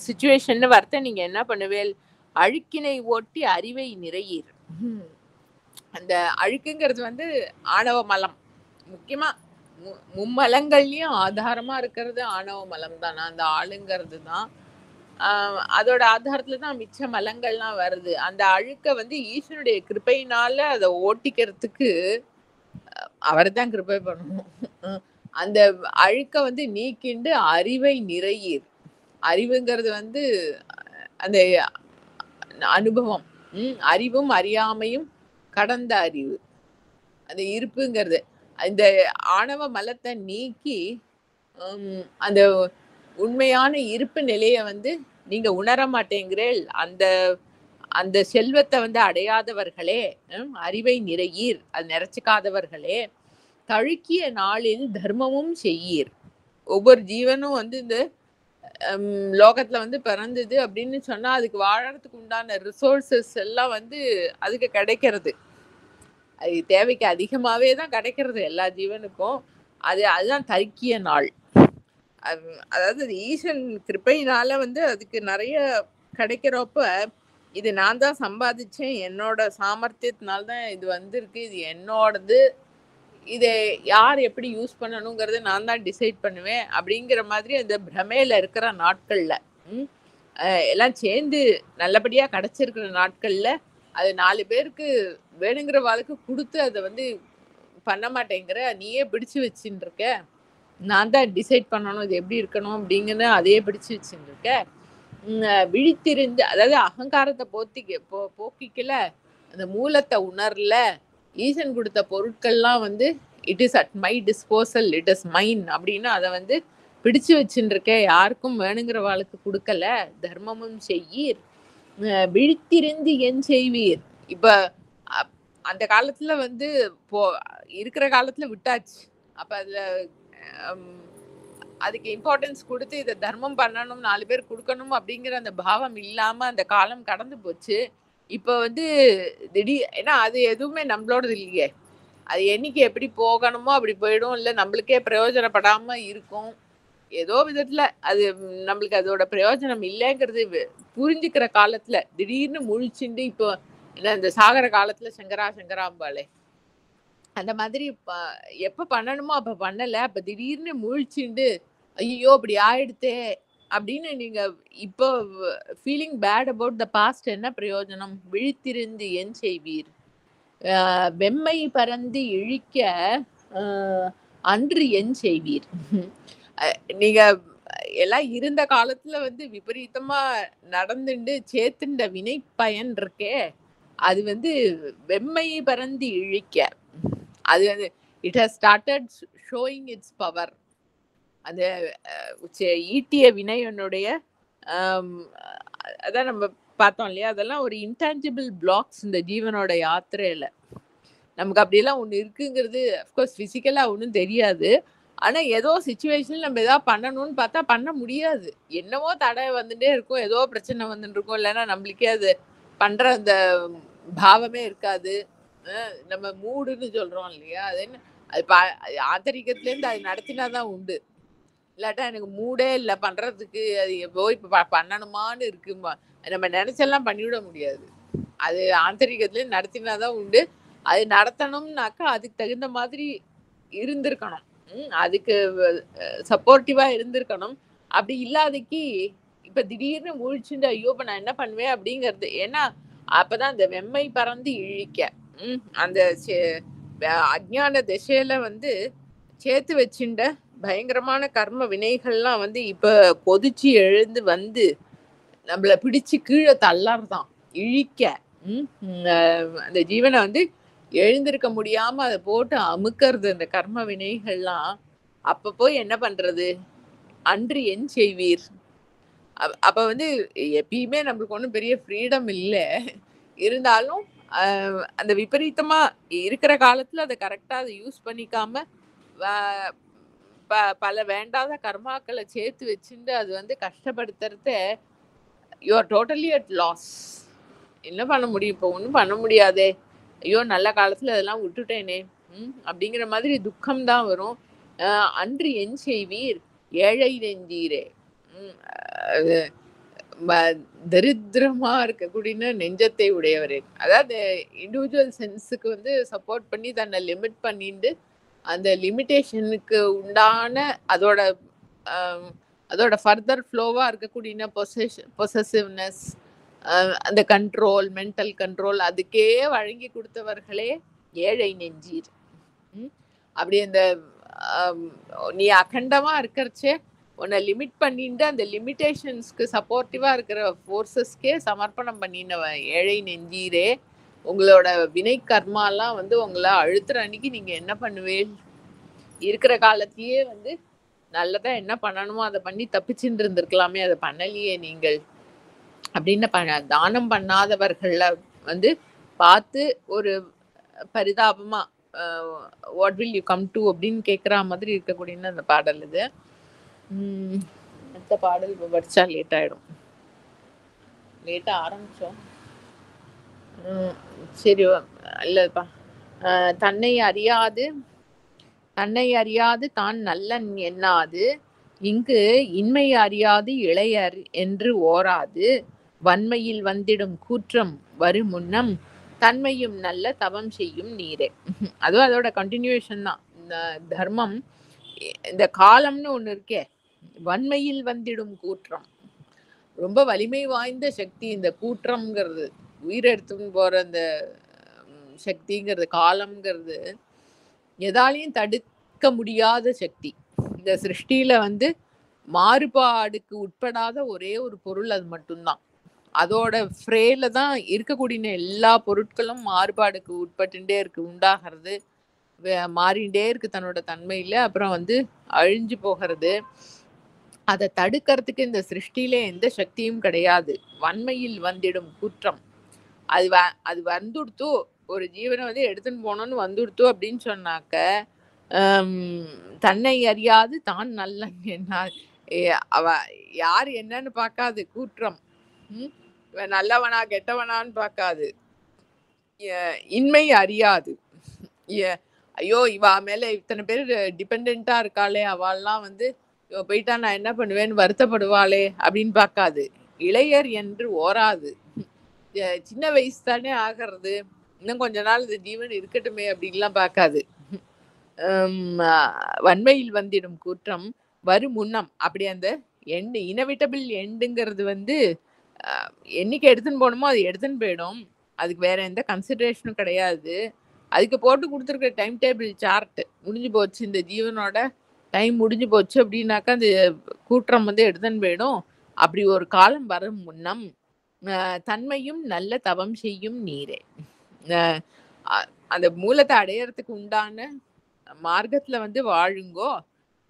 சிச்சுவேஷன் வரத்த நீங்க என்ன பண்ணுவேல், அழுக்கினை ஓட்டி அறிவை நிறையீர். அந்த அழுக்குங்கிறது வந்து ஆணவ மலம். முக்கியமா மும்மலங்கள்லயும் ஆதாரமா இருக்கிறது ஆணவ மலம் தான். அந்த ஆளுங்கிறது தான் அதோட ஆதாரத்துல தான் மிச்ச மலங்கள்லாம் வருது. அந்த அழுக்க வந்து ஈஸ்வனுடைய கிருபையினால அதை ஓட்டிக்கிறதுக்கு அவர் தான் கிருபை பண்ணணும். அந்த அழுக்க வந்து நீக்கிண்டு அறிவை நிறையீர். அறிவுங்கிறது வந்து அந்த அனுபவம், அறிவும் அறியாமையும் கடந்த அறிவு, அந்த இருப்புங்கிறது. அந்த ஆணவ மலத்தை நீக்கி அந்த உண்மையான இருப்பு நிலைய வந்து நீங்க உணர மாட்டேங்கிறீர்கள். அந்த அந்த செல்வத்தை வந்து அடையாதவர்களே, அறிவை நிறையீர், அது நிறைச்சிக்காதவர்களே, தழுக்கிய நாளில் தர்மமும் செய்யீர். ஒவ்வொரு ஜீவனும் வந்து இந்த லோகத்துல வந்து பிறந்தது அப்படின்னு சொன்னா அதுக்கு வாழறதுக்கு உண்டான ரிசோர்சஸ் எல்லாம் வந்து அதுக்கு கிடைக்கிறது. அது தேவைக்கு அதிகமாவே தான் கிடைக்கிறது எல்லா ஜீவனுக்கும். அதுதான் தழுக்கிய நாள். அதாவது ஈசன் கிருப்பையினால வந்து அதுக்கு நிறைய கிடைக்கிறப்ப இது நான் தான் சம்பாதிச்சேன், என்னோட சாமர்த்தியத்தினால்தான் இது வந்திருக்கு, இது என்னோடது, இதை யார் எப்படி யூஸ் பண்ணணுங்கிறத நான் தான் டிசைட் பண்ணுவேன் அப்படிங்கிற மாதிரி அந்த பிரமையில இருக்கிற நாட்கள்ல எல்லாம் சேர்ந்து நல்லபடியா கிடைச்சிருக்கிற நாட்கள்ல அது 4 பேருக்கு வேணுங்கிற வாழ்க்கை கொடுத்து அதை வந்து பண்ண மாட்டேங்கிற, நீயே பிடிச்சு வச்சுட்டு இருக்க, நான் தான் டிசைட் பண்ணணும் இது எப்படி இருக்கணும் அப்படிங்கிறது அதையே பிடிச்சு வச்சுட்டு இருக்க. விழித்திருந்து, அதாவது அகங்காரத்தை போக்கிக்கல, அந்த மூலத்தை உணரல, ஈசன் கொடுத்த பொருட்கள்லாம் வந்து it is at my disposal, it is mine அப்படின்னு அதை வந்து பிடிச்சு வச்சுட்டு இருக்க, யாருக்கும் வேணுங்கிற வாழ்க்கை கொடுக்கல. தர்மமும் செய்யீர் விழித்திருந்து என் செய்வீர். இப்ப அந்த காலத்துல வந்து இருக்கிற காலத்துல விட்டாச்சு, அப்ப அதுல அதுக்கு இம்பார்ட்டன்ஸ் கொடுத்து இதை தர்மம் பண்ணணும், 4 பேர் கொடுக்கணும் அப்படிங்கிற அந்த பாவம் இல்லாம அந்த காலம் கடந்து போச்சு. இப்ப வந்து ஏன்னா அது எதுவுமே நம்மளோடது இல்லையே. அது என்னைக்கு எப்படி போகணுமோ அப்படி போயிடும், இல்ல நம்மளுக்கே பிரயோஜனப்படாம இருக்கும். ஏதோ விதத்துல அது நம்மளுக்கு அதோட பிரயோஜனம் இல்லைங்கிறது புரிஞ்சுக்கிற காலத்துல திடீர்னு முழிச்சுண்டு இப்போ இந்த சாகர காலத்துல சங்கராம்பாளே அந்த மாதிரி எப்ப பண்ணணுமோ அப்ப பண்ணல, அப்ப திடீர்னு முழிச்சுண்டு ஐயோ அப்படி ஆயிடுத்தே அப்படின்னு நீங்க இப்போ feeling bad about the past என்ன பிரயோஜனம்? விழித்திருந்து என் செய்வீர், வெம்மை பறந்து இழிக்க அன்று என் செய்வீர். நீங்க எல்லாம் இருந்த காலத்துல வந்து விபரீதமா நடந்துண்டு சேத்துண்ட வினை பயன் இருக்கே, அது வந்து வெம்மை பறந்து இழிக்க, அது வந்து it has started showing it's power. அந்த ஈட்டிய வினையனுடைய அதான் நம்ம பார்த்தோம் இல்லையா, அதெல்லாம் ஒரு இன்டான்ஜிபிள் பிளாக்ஸ் இந்த ஜீவனோட யாத்திரையில. நமக்கு அப்படியெல்லாம் ஒன்று இருக்குங்கிறது அஃப்கோர்ஸ் ஃபிசிக்கலாக ஒன்றும் தெரியாது. ஆனா ஏதோ சுச்சுவேஷன் நம்ம ஏதாவது பண்ணணும்னு பார்த்தா பண்ண முடியாது. என்னவோ தடை வந்துட்டே இருக்கும், ஏதோ பிரச்சனை வந்துட்டு இருக்கும், இல்லைன்னா நம்மளுக்கே அது பண்ற அந்த பாவமே இருக்காது. நம்ம மூடுன்னு சொல்றோம் இல்லையா, அது என்ன அது ஆந்தரிகத்துலேருந்து அது நடத்தினாதான் உண்டு. இல்லாட்டா எனக்கு மூடே இல்லை பண்றதுக்கு, அது எப்போ இப்போ பண்ணணுமான்னு இருக்குமா, நம்ம நினைச்செல்லாம் பண்ணிவிட முடியாது. அது ஆந்தரிகத்துலேருந்து நடத்தினாதான் உண்டு. அது நடத்தணும்னாக்கா அதுக்கு தகுந்த மாதிரி இருந்திருக்கணும், அதுக்கு சப்போர்ட்டிவா இருந்திருக்கணும். அப்படி இல்லாதக்கு இப்ப திடீர்னு முழிச்சுட்டு ஐயோ இப்ப நான் என்ன பண்ணுவேன் அப்படிங்கிறது. ஏன்னா அப்பதான் அந்த வெம்மை பறந்து இழிக்க, அந்த அஜ்ஞான திசையில வந்து சேர்த்து வச்சுட்ட பயங்கரமான கர்ம வினைகள்லாம் வந்து இப்ப கொதிச்சு எழுந்து வந்து நம்மள பிடிச்சு கீழே தள்ளார்தான் இழிக்க. அந்த ஜீவனை வந்து எழுந்திருக்க முடியாம அதை போட்டு அமுக்கிறது அந்த கர்ம வினைகள்லாம். அப்ப போய் என்ன பண்றது? அன்று என் செய்வீர். அப்ப வந்து எப்பயுமே நம்மளுக்கு ஒன்றும் பெரிய ஃப்ரீடம் இல்லை, இருந்தாலும் அந்த விபரீதமா இருக்கிற காலத்துல அதை கரெக்டா அதை யூஸ் பண்ணிக்காம பல வேண்டாத கர்மாக்களை சேர்த்து வச்சுட்டு அது வந்து கஷ்டப்படுத்துறத you are totally at loss. என்ன பண்ண முடியும்? இப்போ ஒன்றும் பண்ண முடியாதே, ஐயோ நல்ல காலத்துல அதெல்லாம் விட்டுட்டேனே அப்படிங்கிற மாதிரி துக்கம் தான் வரும். அன்று என் செய்வீர் ஏழை நெஞ்சீரே. தரித்திரமா இருக்கக்கூடிய நெஞ்சத்தை உடையவரே. அதாவது இண்டிவிஜுவல் சென்ஸுக்கு வந்து சப்போர்ட் பண்ணி தன்னை லிமிட் பண்ணிட்டு அந்த லிமிட்டேஷனுக்கு உண்டான அதோட ஃபர்தர் ஃப்ளோவா இருக்கக்கூடிய பொசசிவ்னஸ், அந்த கண்ட்ரோல், மென்டல் கண்ட்ரோல், அதுக்கே வழங்கி கொடுத்தவர்களே ஏழை நெஞ்சீர். அப்படி அந்த நீ அகண்டமா இருக்கிறச்சே உன்னை லிமிட் பண்ணிட்டு அந்த லிமிட்டேஷன்ஸ்க்கு சப்போர்ட்டிவா இருக்கிற ஃபோர்ஸஸ்க்கே சமர்ப்பணம் பண்ணினவ ஏழை நெஞ்சீரே. உங்களோட வினை கர்மாலாம் வந்து உங்களை அழுத்துற அன்னைக்கு நீங்க என்ன பண்ணுவேன்? இருக்கிற காலத்திலேயே வந்து நல்லதா என்ன பண்ணணுமோ அதை பண்ணி தப்பிச்சுட்டு இருந்திருக்கலாமே, அதை பண்ணலையே நீங்கள் அப்படின்னு தானம் பண்ணாதவர்கள வந்து பார்த்து ஒரு பரிதாபமா what will you come to அப்படின்னு கேட்குற மாதிரி இருக்கக்கூடிய அந்த பாடல் இது. அடுத்த பாடல் படிச்சா லேட் ஆயிடும், லேட்டா ஆரம்பிச்சோம். சரி இல்லப்பா. தன்னை அறியாது தான் நல்லன் எண்ணாது, இங்கு இன்மை அறியாது இளையர் என்று ஓராது, வன்மையில் வந்திடும் கூற்றம் வருமுன்னம் தன்மையும் நல்ல தவம் செய்யும் நீரே. அதுவும் அதோட கண்டினியூஷன் தான். இந்த தர்மம், இந்த காலம்னு ஒண்ணு இருக்கே, வன்மையில் வந்திடும் கூற்றம், ரொம்ப வலிமை வாய்ந்த சக்தி இந்த கூற்றம்ங்கிறது, உயிரெடுத்துன்னு போற அந்த சக்திங்கிறது, காலம்ங்கிறது எதாலையும் தடுக்க முடியாத சக்தி. இந்த சிருஷ்டியில வந்து மாறுபாடுக்கு உட்படாத ஒரே ஒரு பொருள் அது மட்டும்தான். அதோட ஃப்ரேல தான் இருக்கக்கூடிய எல்லா பொருட்களும் மாறுபாடுக்கு உட்பட்டுட்டே இருக்கு, உண்டாகிறது, மாறிண்டே இருக்கு தன்னோட தன்மையில, அப்புறம் வந்து அழிஞ்சு போகிறது. அதை தடுக்கிறதுக்கு இந்த சிருஷ்டியில எந்த சக்தியும் கிடையாது. வன்மையில் வந்திடும் குற்றம், அது வந்துடுத்து, ஒரு ஜீவனை வந்து எடுத்துன்னு போனோன்னு வந்துடுத்து அப்படின்னு சொன்னாக்க ஆம், தன்னை அறியாது தான் நல்லன் என்னார். அவ யார் என்னன்னு பார்க்காது கூற்றம். இவன் நல்லவனா கெட்டவனான்னு பார்க்காது. இன்மை அறியாது. ஐயோ இவா மேல இத்தனை பேர் டிபெண்டா இருக்காளே, அவள்லாம் இவ போயிட்டா நான் என்ன பண்ணுவேன்னு வருத்தப்படுவாளே அப்படின்னு பார்க்காது. இளையர் என்று ஓராது. சின்ன வயசு தானே ஆகிறது, இன்னும் கொஞ்ச நாள் இந்த ஜீவன் இருக்கட்டுமே அப்படின்லாம் பார்க்காது. வன்மையில் வந்திடும் கூற்றம் வரும் முன்னம். அப்படி அந்த எண்டு இனவிட்டபிள் எண்டுங்கிறது என்னைக்கு எடுத்துன்னு போகணுமோ அது எடுத்துன்னு போயிடும். அதுக்கு வேற எந்த கன்சிடரேஷனும் கிடையாது. அதுக்கு போட்டு கொடுத்துருக்க டைம் டேபிள் சார்ட் முடிஞ்சு போச்சு, இந்த ஜீவனோட டைம் முடிஞ்சு போச்சு அப்படின்னாக்கா அந்த கூற்றம் எடுத்துன்னு போயிடும். அப்படி ஒரு காலம் வரும் முன்னம் தன்மையும் நல்ல தவம் செய்யும் நீரே. அந்த மூலத்தை அடையறதுக்கு உண்டான மார்க்கத்துல வாழுங்கோ,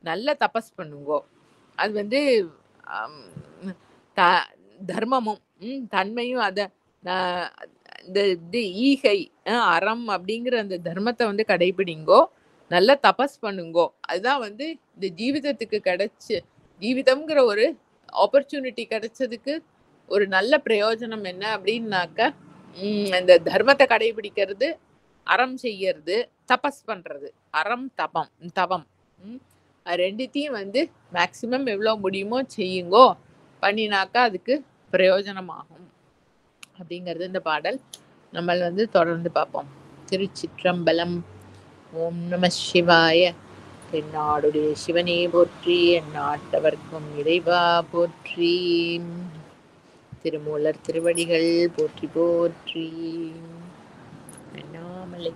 நல்ல தபஸ் பண்ணுங்கோ. அது தர்மமும் தன்மையும் அத இந்த ஈகை அறம் அப்படிங்கிற அந்த தர்மத்தை கடைபிடிங்கோ, நல்ல தபஸ் பண்ணுங்கோ. அதுதான் இந்த ஜீவிதத்துக்கு கிடைச்சு, ஜீவிதம்ங்கிற ஒரு ஆப்பர்ச்சுனிட்டி கிடைச்சதுக்கு ஒரு நல்ல பிரயோஜனம் என்ன அப்படின்னாக்க, இந்த தர்மத்தை கடைபிடிக்கிறது, அறம் செய்யறது, தபஸ் பண்றது. அறம் தவம் ரெண்டுத்தையும் மேக்சிமம் எவ்வளோ முடியுமோ செய்யுங்கோ, பண்ணினாக்கா அதுக்கு பிரயோஜனமாகும் அப்படிங்கிறது இந்த பாடல். நம்ம தொடர்ந்து பார்ப்போம். திருச்சிற்றம்பலம். ஓம் நம சிவாய. தென்னாடுடைய சிவனே போற்றி, எந்நாட்டவர்க்கும் இறைவா போற்றி. திருமூலர் திருவடிகள் போற்றி போற்றி. அண்ணாமலை.